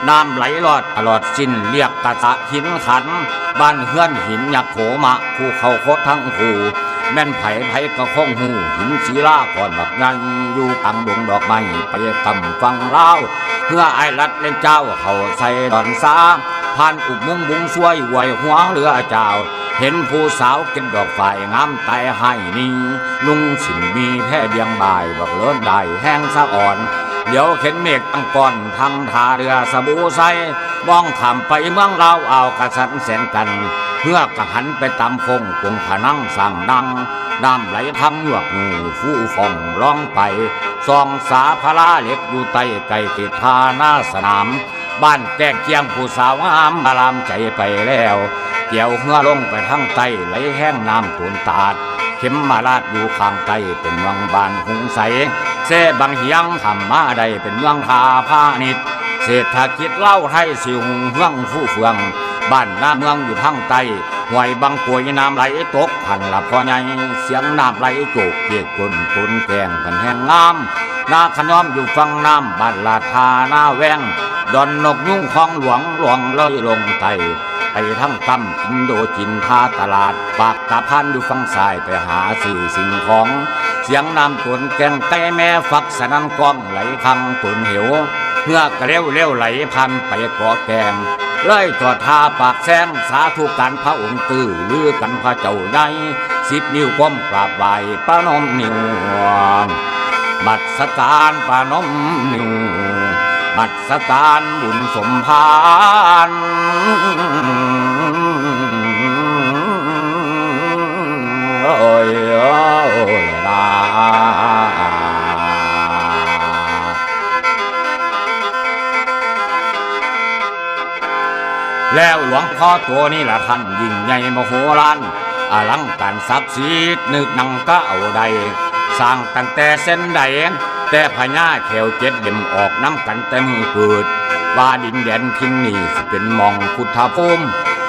น้ำไหลลอดตลอดสิ้นเรียกกระสะหินขันบ้านเฮือนหินยักษ์โขมะภูเขาโคตรทั้งภูแม่นไผ่ก็คงหูหินศิลาก่อนบักยันอยู่กลางดงดอกไม้ไปกำฟังเล่าเพื่อไอรัดเล่นเจ้าเขาใส่ดอนซาผ่านอุบมุงบุงช่วยไหวหัวเรือเจ้าเห็นผู้สาวเก็บดอกไฟงามไตให้นี่ลุงสินมีแพ่เบียงบ่ายบอกเลิศได้แห้งสะอ่อนเดี๋ยวเข็นเมฆตั้งก้อนทางท่าเรือสบูใสมองขำไปเมืองเราเอากระสันแสนกันเพื่อกระหันไปตามคงกงผนังสั่งดังน้ำไหลทำหยวกงูฟู่ฟองร้องไปซองสาพลาเล็กอยู่ใต้ไก่ติดทาหน้าสนามบ้านแก้งเคียงผู้สาวงามอารามใจไปแล้วเกี่ยวเหือลงไปทั้งใต้ไหลแห้งน้ำตุนตาดเข็มมาลาดอยู่ข้างใต้เป็นเมืองบ้านหุงใสเสบางเฮียงทำมาได้เป็นเมืองทาพาณิชย์เศรษฐกิจเล่าไทยสิหุงเฮืองฟู่เฟืองบ้านหน้าเมืองอยู่ทั้งใต้ห้วยบางป่วยน้ำไหลตกพันละพอใหญ่เสียงน้ำไหลโจกเกียกตุนแกงพันแห้งงามนาขย้อมอยู่ฝั่งน้ำบ้านลาทาหน้าแวงดอนนกยุ่งของหลวงเลยลงไตไปทั้งตั้มอินโดจีนท่าตลาดปากตาพันอยู่ฝั่งซ้ายไปหาสื่อสิ่งของเสียงน้ำตุนแกงไก่แม่ฟักสนันกองไหลพังตุนเหวเมื่อกระเร็วไหลพันไปเกาะแกงเลยจอดท่าปากแซงสาธุการพระองค์ตื้อลือกันพระเจ้าใหญ่10 นิ้วก้มกราบไหว้ประนมนิ้วบัดสการประนมนิ้วบัดสการบุญสมภารโอ้ยนา แล้วหลวงพ่อตัวนี้ละท่านยิ่งใหญ่มโหฬารอลังการศักดิ์สิทธิ์นึกนังก็เอาใดสร้างตั้งแต่เส้นใดแต่พญาแขวเจ็ดเด่มออกน้ำกันแต่มือเกิดว่าดินแดนทินนี้สิเป็นมองพุทธภูมิ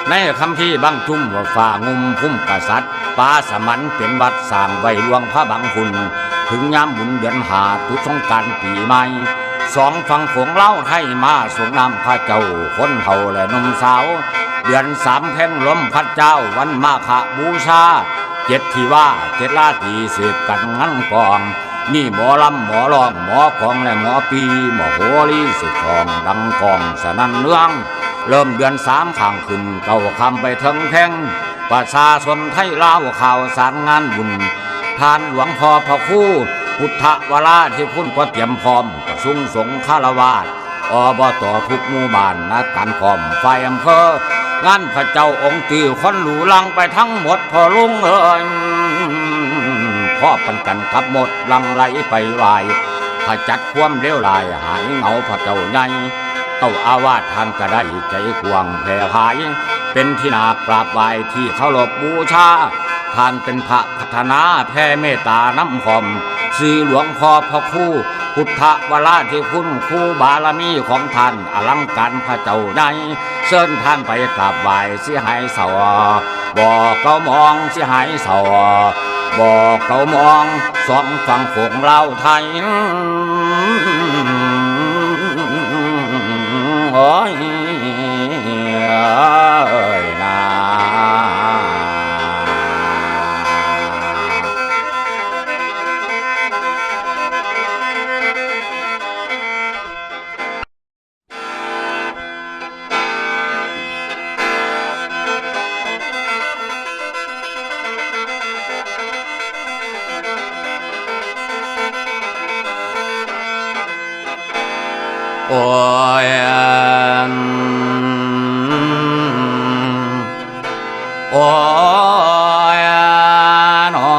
ในคำที่บางจุ่มว่าฝ่างุมพุ่มกษัตริย์ป่าสมันเป็นวัดสร้างไว้หลวงพระบางคุณถึงยามบุญเดือนหาทุกสงกรานต์ปีใหม่สองฝั่งโขงเล่าไทยมาส่งน้ำพระเจ้าคนเฒ่าและหนุ่มสาวเดือนสามแพ่งลมพระเจ้าวันมาฆบูชาเจ็ดที่ว่าเจ็ดราตรีเสพกันงั้นกองนี่หมอลำหมอร้องหมอกองและหมอปีหมอโหรีสิทองดังกองสนั่นเนืองเริ่มเดือนสามข้างขึ้นเก่าคำไปถึงแท่งประชาชนไทยลาวข่าวสารงานบุญทานหลวงพ่อพระคู่พุทธวราที่คุณก็เตรียมพร้อมประสุงสงฆราวาสอบตทุกหมู่บ้านนัดการพร้อมไฟอำเภองานพระเจ้าองค์ตื่คนหลูลังไปทั้งหมดพอลุงพ่อปันกันกับหมดลังไหลไปวายถ้าจัดความเลี้ยวลายหายเหงาพระเจ้าใหญ่เต้าอาวาสทานก็ได้ใจกวางแผ่ภายเป็นที่นาปราบไหวที่เคารพบูชาท่านเป็นพระพัฒนาแผ่เมตตาน้ำหอมสื่อหลวงพ่อพระคู่พุทธวราที่คุณคู่บารมีของท่านอลังการพระเจ้าใหญ่เชิญท่านไปกราบไหว้สิหายเสาบอกเขามองสิหายเสาบอกเขามองสองฝั่งโขงเล่าไทยโอ้ยนาโอ้ยโอ้ยนอ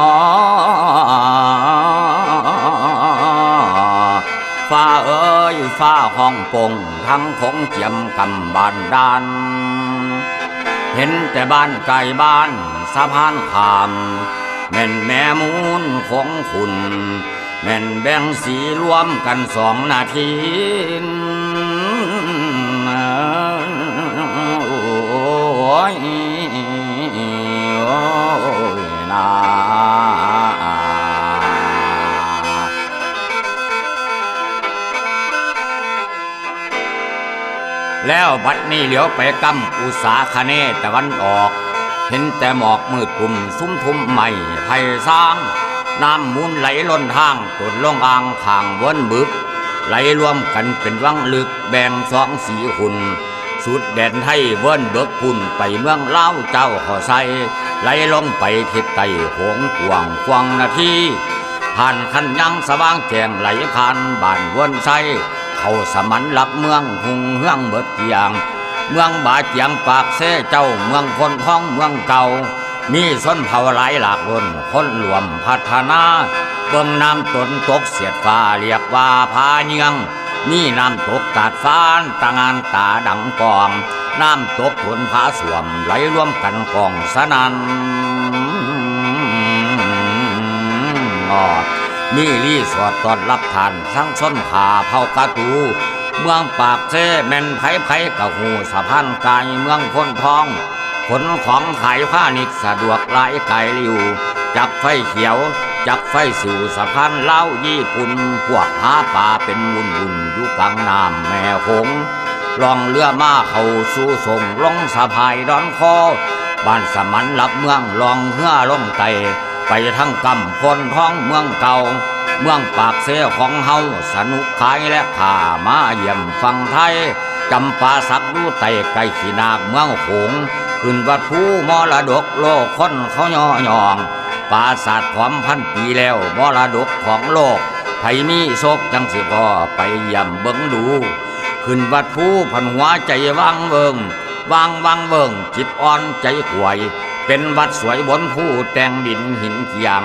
ฟ้าเอ้ยฟ้าห้องปงทั้งคงเจียมกำบานดานเห็นแต่บ้านไกลบ้านสะพานขามแม่นแม่มูลของคุณแม่นแบ่งสีรวมกัน2 นาทีโอ้ยนาแล้วบัดนี้เหลียวไปกำอุษาคเนตะวันออกเห็นแต่หมอกมืดกลุ่มซุ้มทุ่มใหม่ไผ่สร้างน้ำมูลไหลล้นทางตุนลงอ่างข้างวนบึกไหลรวมกันเป็นวังลึกแบ่ง2 สีหุ่นสุดแดนไทยเวิ้นเบิกพุ่นไปเมืองลาวเจ้าขอใส่ไหลลงไปทิศใต้หงกวางควงนาทีผ่านคันยังสว่างแจ้งไหลผ่านบ้านวนไซเข้าสมันหลักเมืองหุงเฮืองเบิดเกียงเมืองบาเจียงปากเสเจ้าเมืองคนท้องเมืองเก่ามีส้นเผาหลายหลากล้นคนรวมพัฒนาเบิ่งน้ำตนตกเสียดฟ้าเรียกว่าพาเนียงนี่น้ำตกตาดฟ้านตางานตาดังกองน้ำตกทนผาสวมไหลรวมกันกองสนันมีรีสอดตอนรับทานทั้งส้นผาเผากระตูเมืองปากเสแม่นไผกะหูสะพานกายเมืองคนทองขนของขายผ้านิดสะดวกหลายไกลริวจับไฟเขียวจับไฟสู่สะพานเล่าญี่ปุ่นพวกหาป่าเป็นวุ่นอยู่กลางน้ำแม่คงล่องเรือมาเข้าสู่ส่งลงสะพายดอนคอบ้านสมันรับเมืองลองเฮือล่มไตไปทั้งกำคนท้องเมืองเก่าเมืองปากเสของเฮาสนุกขายและข่ามาเยี่ยมฟังไทยจำปาสักดูไตไก่ขีนากเมืองหงขึ้นวัดภูมรดกโลกคนเขาย่องปราสาทความ1,000 ปีแล้วมรดกของโลกไผมีโศกจังสิพอไปเยี่ยมเบิ่งดูขึ้นวัดภูพันหัวใจวังเบิ่งจิตอ่อนใจขวยเป็นวัดสวยบนภูแต่งดินหินเกียง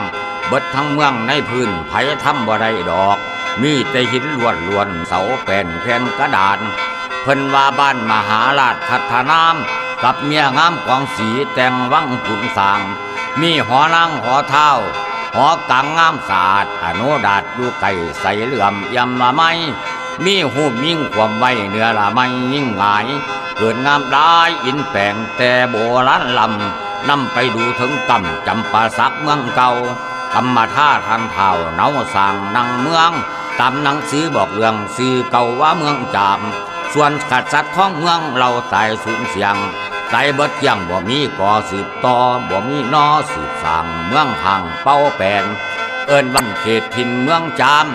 เบิดทั้งเมืองในพื้นไผทำบ่ได้ดอกมีแต่หินล้วนเสาแผ่นกระดาน เพิ่นว่าบ้านมหาราชพัฒนามกับเมียงามกองสีแต่งวังขุนสางมีหอนั่งหอเท้าหอกลางงามสะอาดอนุดาตอยู่ไก่ใสเหลื่อมยำละไมมีหูยิ่งความไว้เนื้อละไมยิ่งหงายเกิดงามได้อินแปลงแต่โบราณลำนำไปดูถึงกำจำปาสักเมืองเก่ากำมาท่าทันเท่าเนาสั่งนังเมืองตามหนังสือบอกเรื่องสื่อเก่าว่าเมืองจามส่วนกษัตริย์ของเมืองเราตายสูญเสียงตายเบิดยังบ่มีก่อสืบต่อบ่มีนอสืบสร้างเมืองห่างเป้าแปลนเอิ้นวันเขตถิ่นเมืองจาม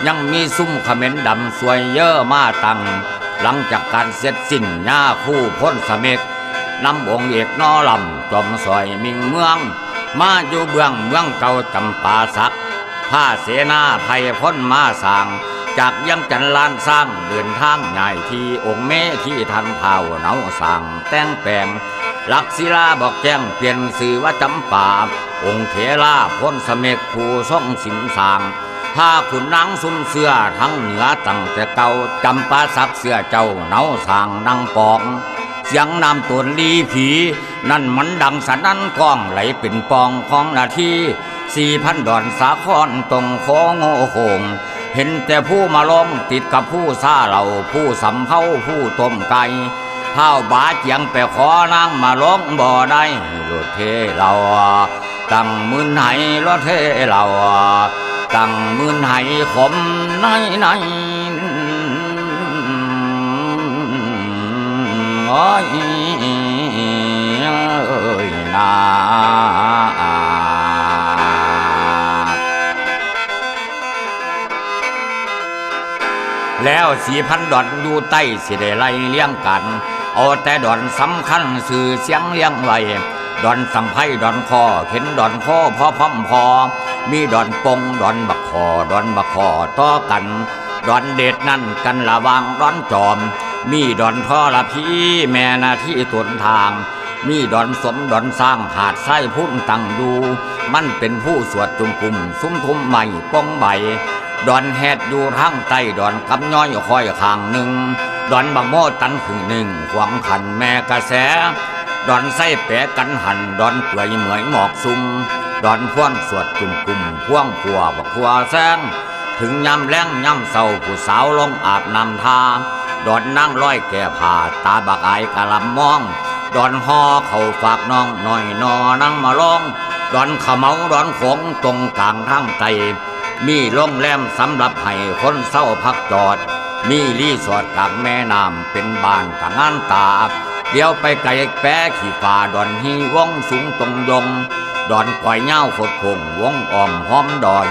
ยังมีซุ้มเขม็นดำสวยเยอะมาตังหลังจากการเสร็จสิ้นหญ้าคู่พ้นเสม็ดนำองค์เอกนอลำจอมซอยมิงเมืองมาอยู่เบื้องเมืองเก่าจำปาสักผ้าเสนาภัยพ้นมาสร้างจากยังจันลานสร้างเดินทางใหญ่ที่องค์เมที่ทันเท่าเนาสั่งแต่งแปลงลักศิลาบอกแจ้งเปลี่ยนสื่อว่าจำปาองค์เถราพ้นเสม็ดผู้ทรงสินสางผ้าขุนนางซุ้มเสื้อทั้งเหนือตั้งแต่เก่าจำปาสักเสื้อเจ้าเนาสั่งนางปองเสียงนำตวนลีผีนั่นมันดังสนั่นก้องไหลเป็นปองของนาที4,000 ดอนสาครตรงโค้งโง่โคงเห็นแต่ผู้มาลงติดกับผู้ซาเหล่าผู้สำเภาผู้ต้มไก่เท้าบาเจียงไปขอนางมาลงบ่ได้รถเทเราตั้งมืนให้รถเทเราตั้งมืนให้ขมในโอ้ยนาแล้ว4,000 ดอนอยู่ใต้สิได้ไล่เลี้ยงกันเอาแต่ดอนสำคัญสื่อเสียงเลี้ยงไว้ดอนสังไพดอนคอเข็นดอนคอพอพร้อมพอมีดอนปงดอนบักคอดอนบักคอต่อกันดอนเด็ดนั่นกันระวางดอนจอมมีดอนทอละพีแม่นาที่ตนทางมีดอนสมดอนสร้างหาดไส้พุ่นตั้งอยู่มันเป็นผู้สวดจุมกุมซุ้มทุ่มใหม่ป้องใบดอนแฮดอยู่ทางใต้ดอนกำย้อยคอยข้างหนึ่งดอนบักโมตันครึ่งหนึ่งหวังขันแม่กระแสดอนไส้แปะกันหันดอนเปื่อยเหมือยหมอกซุ่มดอนพ่วนสวดจุมกุมพ่วงขัวบักขัวแซงถึงยำแรงยำเศร้าผู้สาวลงอาบน้ำทาดอนนั่งร้อยแก่ผ่าตาบักอายกะลำมองดอนห่อเขาฝากน้องหน่อยนอนั่งมาลองดอนขมเมาดอนขงตรงกลางทางไตมีโรงแรมสำหรับให้คนเศร้าพักจอดมีรีสอร์ทกลางแม่น้ำเป็นบ้านกับงานตาเดี๋ยวไปไกลแปะขี่ฟ้าดอนฮีวงสูงตรงยงดอนก่อยเง่าขดคงวงอ่อมหอมดอย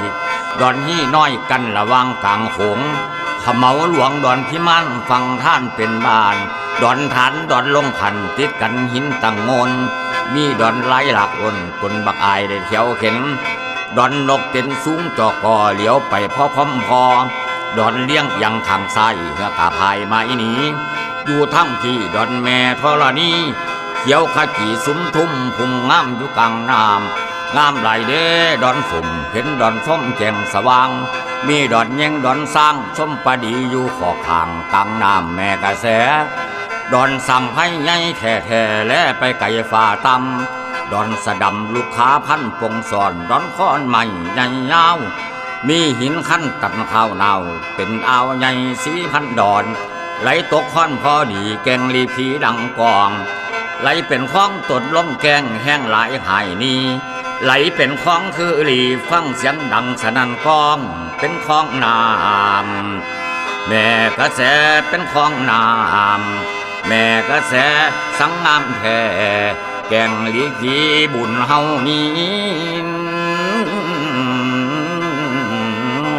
ดอนฮีน้อยกันระวังกลางโขงขมเมาหลวงดอนพิมันฟังท่านเป็นบ้านดอนฐานดอนลงพันติดกันหินตั้งโงนมีดอนไหลหลักอ่นคนบักอายได้เที่ยวเข็นดอนนกเต็นสูงจอกอเหลียวไปพ่อพร้อมพอดอนเลี้ยงยังทางซ้ายเหือกาพายมาอีนี้อยู่ทั้งที่ดอนแม่ธรณีเขียวขจีสุมทุ่มพุ่งงามอยู่กลางน้ำงามไหลเด้ดอนสุ่มเห็นดอนส้มแจ่งสว่างมีดอนแยงดอนสร้างส้มประดีอยู่ขอข้างกลางน้ำแม่กระแสดอนสั่งให้ใหญ่แท้ๆและไปไก่ฝ่าตำดอนสะดำลูกค้าพันปงสอนดอนค้อนใหม่ใหญ่ยาวมีหินขั้นตัดข้าวเนาเป็นอ่าวใหญ่4,000 ดอนไหลตกค้อนพอดีแกงลีผีดังกองไหลเป็นคลองตดล้มแกงแห้งหลายหายนี้ไหลเป็นคลองคือลีฟังเสียงดังสนั่นกองเป็นคลองน้ำแม่กระแสเป็นคลองน้ำแม่กระแสสังงามแท้แกงลีผีบุญเฮานี้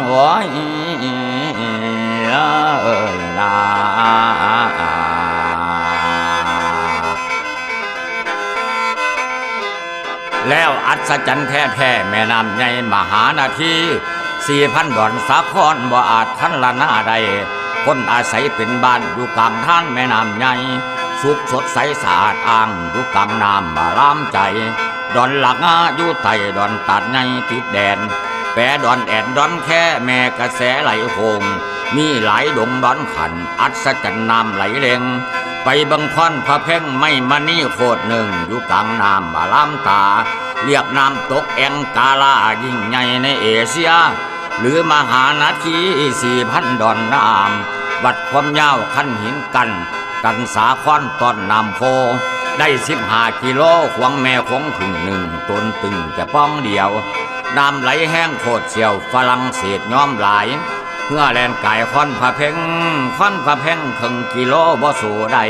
โอ้ยนาแล้วอัศจรรย์แท้ๆแม่น้ำใหญ่มหานาที4,000 ดอนสาครบ่อาจทันละหน้าใดคนอาศัยเป็นบ้านอยู่กลางท่านแม่น้ำใหญ่สุขสดใสสะอาดอ่างอยู่กลางน้ำมาล้ามใจดอนหลักงาอยู่ไต่ดอนตัดใหญ่ติดแดนแปรดอนแอดดอนแค่แม่กระแสไหลโหง มีหลายดงร้อนขันอัศจรรย์น้ำไหลเลงไปบังท่อนพระเพ่งไม่มานี่โคตรหนึ่งอยู่กลางน้ำบาลามตาเรียกน้ำตกแองกาลายิ่งใหญ่ในเอเชียหรือมหานาที4,000 ดอนน้ำวัดความยาวขั้นหินกันสาค้อนตอนน้ำโพได้15 กิโลขวงแม่ขวงถึงหนึ่งตนตึงแต่ป้องเดียวน้ำไหลแห้งโคตรเชี่ยวฝรั่งเศสย้อมหลายเพื่อแลนกายค่อนพระเพ่งครึ่งกิโลบ่สู่ได้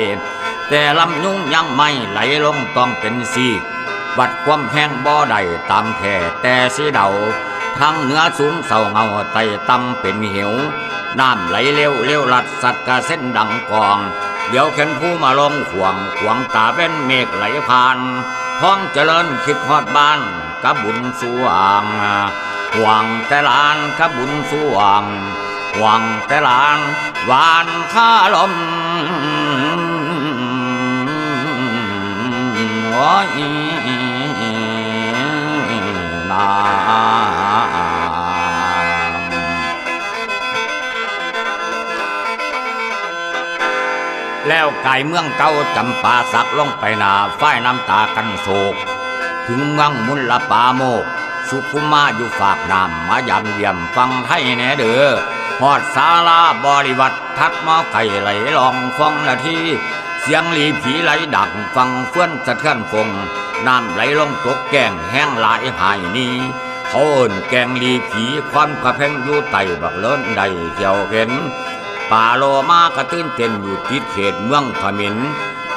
แต่ลำยุ่งยังไม่ไหลลงต้องเป็นซีกวัดความแห้งบ่ได้ตามแท่แต่สีเดาทั้งเหนือสูงเสาเงาไต่ต่ำเป็นเหวน้ำไหลเร็วลัดสัตว์กระเส้นดังกองเดี๋ยวเข็นผู้มาลงขวงตาเป็นเมฆไหลผ่านท้องเจริญคิดฮอดบ้านกะบุญสว่างห่วงแต่ลานกะบุญสว่างห่วงแต่ลานหวานข้าลมโอ้ยนาแล้วกายเมืองเก่าจำปาสักลงไปนาฝ้ายน้ำตากันโศกถึงเมืองมุลปาโมกสุขุมาอยู่ฝากน้ำมายามเยี่ยมฟังไทยแน่เด้อฮอดศาลาบริวัตทัดมาไก่ไหลลองฟังนาทีเสียงลีผีไหลดังฟังเฟื่อนสะเทือนฟงน้ำไหลลงตกแก่งแห้งหลายหายนี้เขาเอิ้นแกงลีผีควันพระเพ่งอยู่ไต่บักเลินใดเที่ยวเห็นป่าโลมากระตื้นเต้นอยู่ติดเขตเมืองขมิน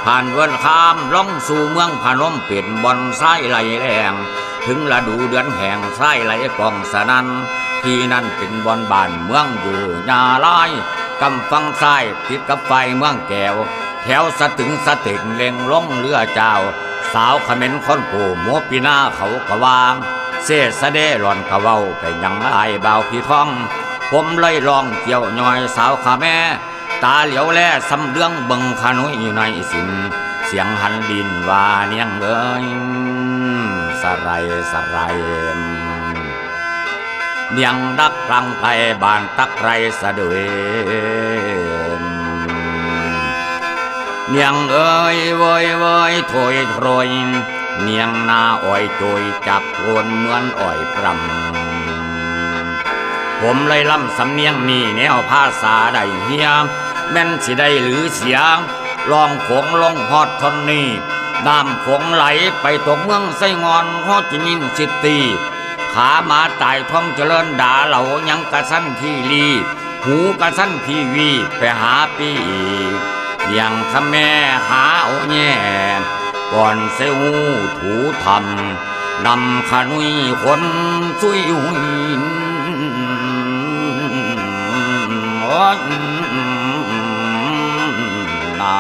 ผ่านเวินข้ามล่องสู่เมืองพนมเป็นบอนไส้ไหลแรงถึงฤดูเดือนแห่งไส้ไหลกองสนันที่นั่นเป็นบอนบ้านเมืองอยู่ยาลายกำฟังไส้ติดกับไฟเมืองแก้วแถวสะตึงสะเต็งเล็งล่องเรือเจ้าสาวขมิ้นคนโผมัวปีหน้าเขากะวางเสสะเดหล่อนกะเว้าไปยังไอ้บ่าวพี่ท้องผมเลยลองเกี่ยวย่อยสาวขาแม่ตาเหลียวแลสำเรื่องเบิงขนุยอยู่ในสินเสียงหันดินว่าเนียงเอ้ยสะไรเนียงดักรังไทยบานตักไรสะเดวยเนียงเอ้ยเว้ยถอยโทยเนียงนาอ้อยโจยจับโวนเหมือนอ้อยปรำผมเลยล่ำสำเนียงนี่แนวภาษาใดเฮียแม่นสิได้หรือเสียลองผงลงฮอดทนนี่น้ำผงไหลไปตกเมืองไส้งอนฮอจิมินซิตี้ขามาตายท้องเจริญด่าเหล่ายังกระสั้นที่ลีหูกระสั้นพี่วีไปหาปียังทำแม่หาเอาแย่ก่อนเซวถูทำนำขนุยคนซุยหุยนา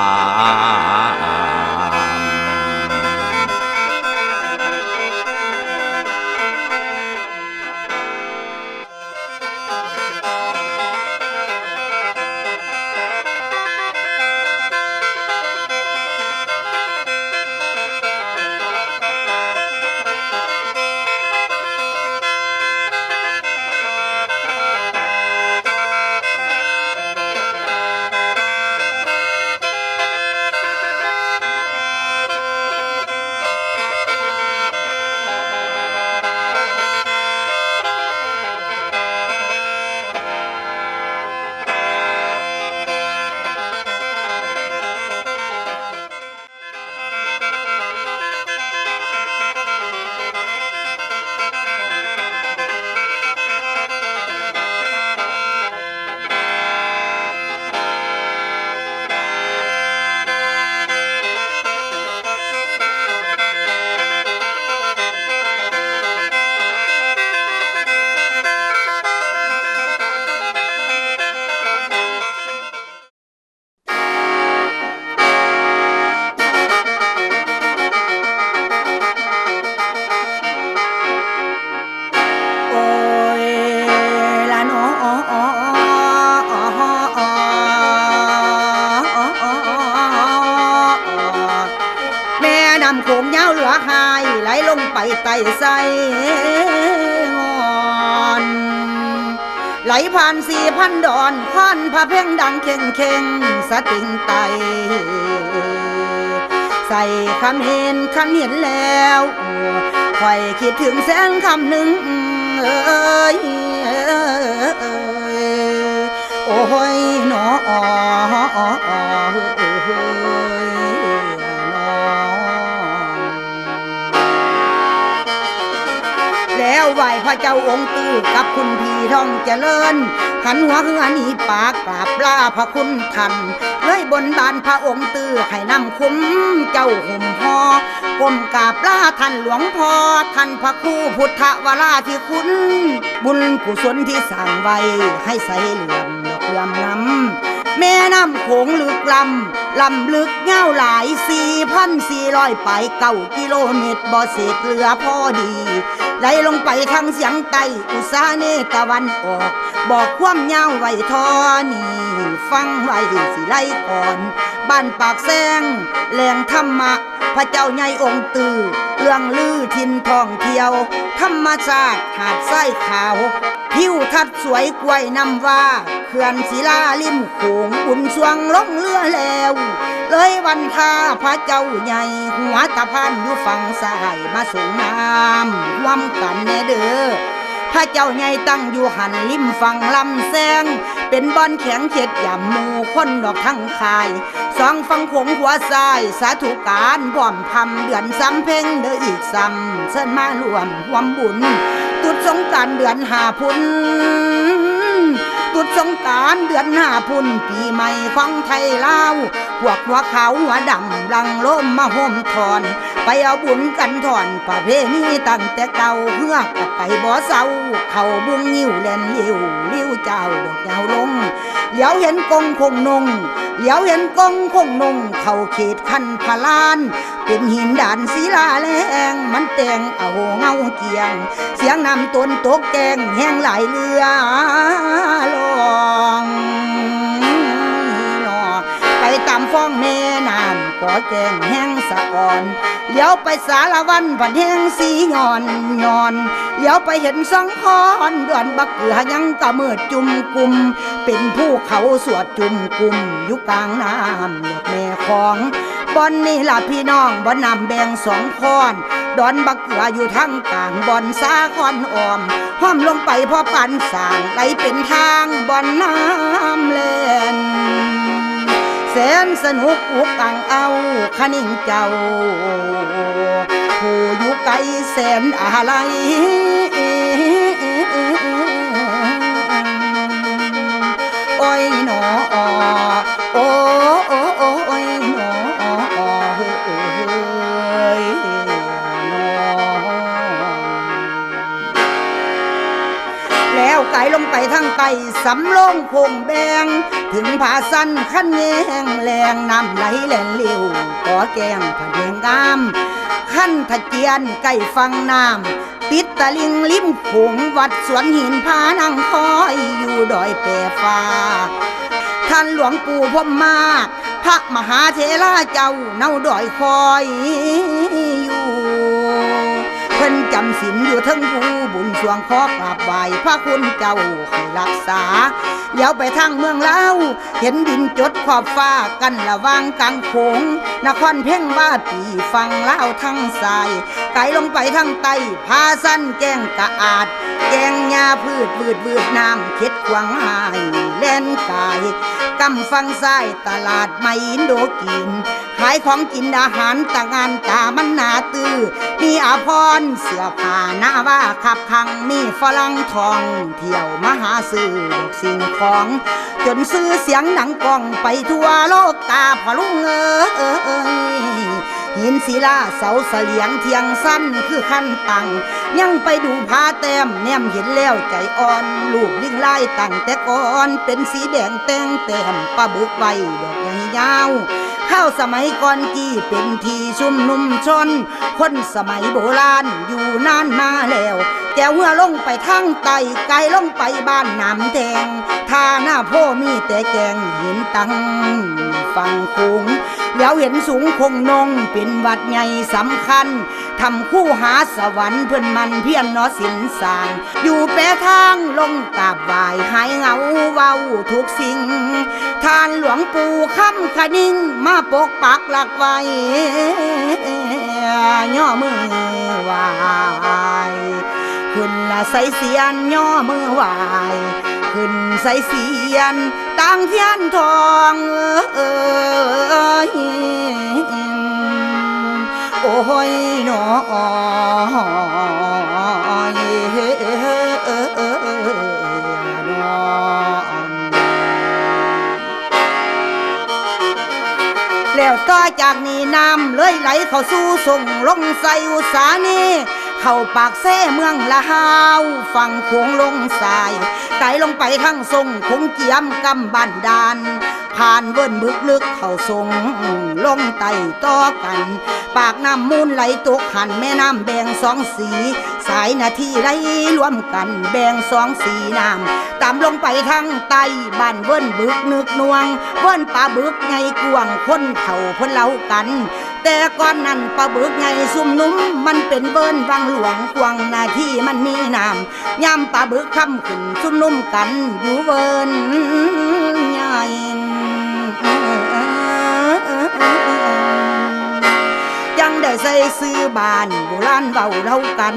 ำโขงยาวเหลือหายไหลลงไปไต่ไส้งอน ไหลผ่าน4,000 ดอนควันพระเพ่งดังเข่งเข่งสติงไตใส่คำเห็นคันเห็นแล้วคอยคิดถึงแสงคำหนึ่งโอ้ยหนอแล้วไหวพระเจ้าองค์ตื้อกับคุณพี่ท่องเจริญหันหัวเฮือหนีปากกราบลาพระคุณท่านเลยบนบานพระองค์ตื้อให้นำคุ้มเจ้าห่มพอก้มกราบลาท่านหลวงพ่อท่านพระครูพุทธวราที่คุณบุญกุศลที่สร้างไว้ให้ใสเหลื่อมเลื่อมน้ำแม่น้ำโขงลึกลำลึกเงาหลาย 4,400 ไป9 กิโลเมตรบ่เศษเหลือพอดีไหลลงไปทางเสียงใต้อุษาเนตะวันออกบอกความยาวไว้ทอนี่ฟังไว้สิไล่ก่อนบ้านปากแซงแหล่งธรรมะพระเจ้าใหญ่องค์ตื้อเรื่องลือทินท่องเที่ยวธรรมชาติหาดทรายขาวทิวทัศน์สวยกล้วยน้ำว่าเขื่อนศิลาริมโขงบุญสวงลงเรือแล้วเลยวันทาพระเจ้าใหญ่หัวตะพานอยู่ฝั่งซ้ายมาส่งน้ำร่วมกันแน่เด้อพระเจ้าใหญ่ตั้งอยู่หันริมฝั่งลำแซงเป็นบอนแข็งเข็ดหย่ำหมู่คนดอกทั้งคายสองฝั่งโขงหัวซ้ายสาธุการพร้อมพำเดือนซ้ำเพ่งเด้ออีกซ้ำเชิญมารวมความบุญตุดสงกรานต์เดือน5 พุ่นตุดสงกรานต์เดือน5 พุ่นปีใหม่ของไทยลาวพวกหัวขาวหัวดำลังล้มมาห่มถอนไปเอาบุญกันถอนประเพณีตั้งแต่เก่าเพื่อกับไปบ่เศร้าเขาบุงยิ้วเล่นลิ้วเจ้าดอกยาวลงเหลียวเห็นกงคงนงเหลียวเห็นกงคงนงเขาเขตคันพลานเป็นหินด่านศิลาแรงมันแต่งเอาเงาเกียงเสียงน้ำต้นตกแกงแห้งไหลเรือลองไปตามฟ้องแม่น้ำก่อแกงแห้งสะอ่อนเลี้ยวไปสารวันผันแห้งสีงอนเลี้ยวไปเห็นสังคอนดอนบักเกือยังกะเมิดจุ่มกุมเป็นภูเขาสวดจุ่มกุมอยู่กลางน้ำดอกแม่ของบอนนี่ล่ะพี่น้องบอนนำแบ่ง2 คอนดอนบักเกืออยู่ทั้งกลางบอนสาคอนอ้อมห้อมลงไปพอปันสางไหลเป็นทางบอนน้ำเล่นแสนสนุกอุกกังเอาคนิ่งเจ้าผู้อยู่ไกลแสนอะไรโอ้ยหนอโอ้ยหนอแล้วไก่ลงไปทางไตสำโรงโคงแบงถึงผาสั้นขั้นแยงแรงน้ำไหลแหลนเลี้ยวก่อแกงผันแหงงามขั้นทะเจียนใกล้ฟังน้ำติดตะลิงริมโขงวัดสวนหินพานั่งคอยอยู่ดอยแปรฟ้าท่านหลวงปู่พรหมมาศพระมหาเถระเจ้าเนาดอยคอยอยู่เพิ่นจำศีลอยู่ทั้งผู้บุญสวงขอกราบไหว้พระคุณเจ้าให้รักษาเลี้ยวไปทางเมืองลาวเห็นดินจดขอบฟ้ากันระวางกลางโขงนครเพ่งว่าปีฟังลาวทั้งสายไกลลงไปทางใต้พาสั้นแกงกะอาดแกงหญ้าพืชบืดน้ำเข็ดขวางหายแล่นกายกำฟังซ้ายตลาดไม่อินโดกินขายของกินอาหารตะงานตามันนาตื้อมีอาภรณ์เสื้อผ้าหน้าว่าขับคังมีฝรั่งทองเที่ยวมาหาซื้อสิ่งของจนซื้อเสียงหนังกล้องไปทั่วโลกตาพะลุงหินศิลาเสาเสลียงเทียงสั้นคือขั้นตังยังไปดูผ้าแต้มแนมเห็นแล้วใจอ่อนลูกลิ่งไล่ตั้งแต่ก่อนเป็นสีแดงแต้งแต้มปะบึกไว้ดอกใหญ่ยาวข้าวสมัยก่อนกี้เป็นที่ชุมนุมชนคนสมัยโบราณอยู่นานมาแล้วแก้วเมื่อลงไปทางใต้ไกลลงไปบ้านน้ำแดงท่าหน้าโพมีแต่แกงหินตังฟังโขงแล้วเห็นสูงคงนงเป็นวัดใหญ่สำคัญ ทำคู่หาสวรรค์เพื่อนมันเพียรนอสินสางอยู่แปรทางลงกราบไหวหายเหงาเว้าทุกสิ่งทานหลวงปู่คำขนิ่งมาปกปักหลักไว้ย่อมือไหวขึ้นละใส่เสียนย่อมือไหวขึ้นใส่เสียนตั้งเทียนทองโอ้ยหนอแล้วต่อจากนี้น้ำเลยไหลเข้าสู่ส่งลงใส่อุสานีเข้าปากแซ่เมืองละหาวฝั่งโขงลงสายไต่ลงไปทั้งทรงคงเจียมกำบ้านดานผ่านเวิ้นบึกลึกเข้าทรงลงไต่ต่อกันปากน้ำมูลไหลตกหันแม่น้ำแบ่งสองสีสายนาทีไหลรวมกันแบ่งสองสีน้ำตามลงไปทางใต้บ้านเวิ้นบึกนึกนวงเวิ้นป่าบึกไงกวงคนเท่าคนเล่ากันแต่ก่อนนั้นปลาบึกไงซุ่มนุ่มมันเป็นเบิ้นวังหลวงกวงนาทีมันมีน้ำย่ำปลาบึกคำขึ้นซุ่มนุ่มกันอยู่เบิ้นใหญ่ยังได้ใส่ซื้อบ้านโบราณเบาเล่ากัน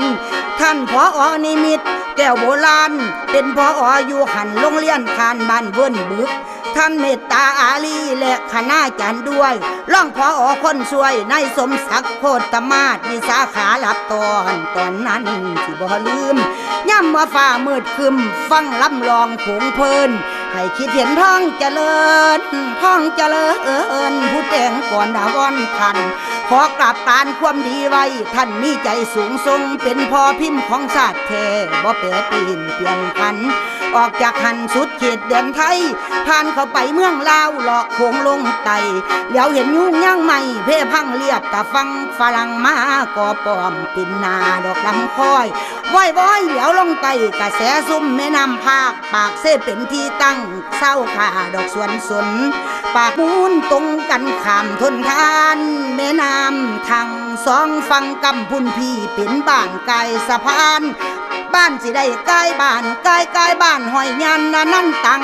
ท่านผอ.นิมิตแก้วโบราณเป็นผอ.อยู่หันโรงเรียนทานบ้านเบิ้นบึกท่านเมตตาอาลีและคณาจารย์ด้วยร่องพอคนช่วยในสมศักดิ์โคตมาศมีสาขาหลับตอนนั้นที่บ่ลืมย่ำมาฟ้ามืดคึมฟังลำลองผงเพลินให้คิดเห็นท้องเจริญผู้แต่งก่อนดาวอนทันขอกราบตานความดีไว้ท่านมีใจสูงทรงเป็นพ่อพิมพ์ของชาติแท้บ่แปรเปลี่ยนพันออกจากหันสุดเขตแดนไทยผ่านเข้าไปเมืองลาวเลาะโขงลงไตเดี๋ยวเห็นยุ่งย่างใหม่เพ่พังเรียบตาฟังฝรั่งมาก่อปอมปินนาดอกลำคอยว้อยเดี๋ยวลงไตกระแสซุ่มแม่น้ำภาคปากเสเป็นที่ตั้งเศร้าขาดอกสวนสนปากมูนตรงกันขามทนทานแม่น้ำทางสองฟังกำพุ่นพี่เป็นบ้านไกลสะพานบ้านสิได้ใกล้บ้านใกล้บ้านหอยยันนั่นตัง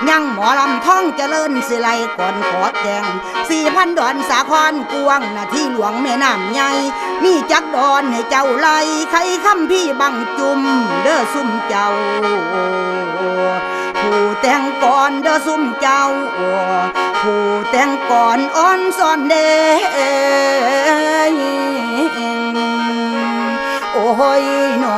ยังหมอลำท้องเจริญสิไลก่อนขอแกง4,000 ดอนสาครกวงนาที่หลวงแม่น้ำใหญ่มีจักดอนให้เจ้าไล่ใครคำพี่บังจุมเด้อซุ่มเจ้าผู้แต่งก่อนเด้อซุ่มเจ้าผู้แต่งก่อนอ่อนซ่อนเด้โอ้ยหนอ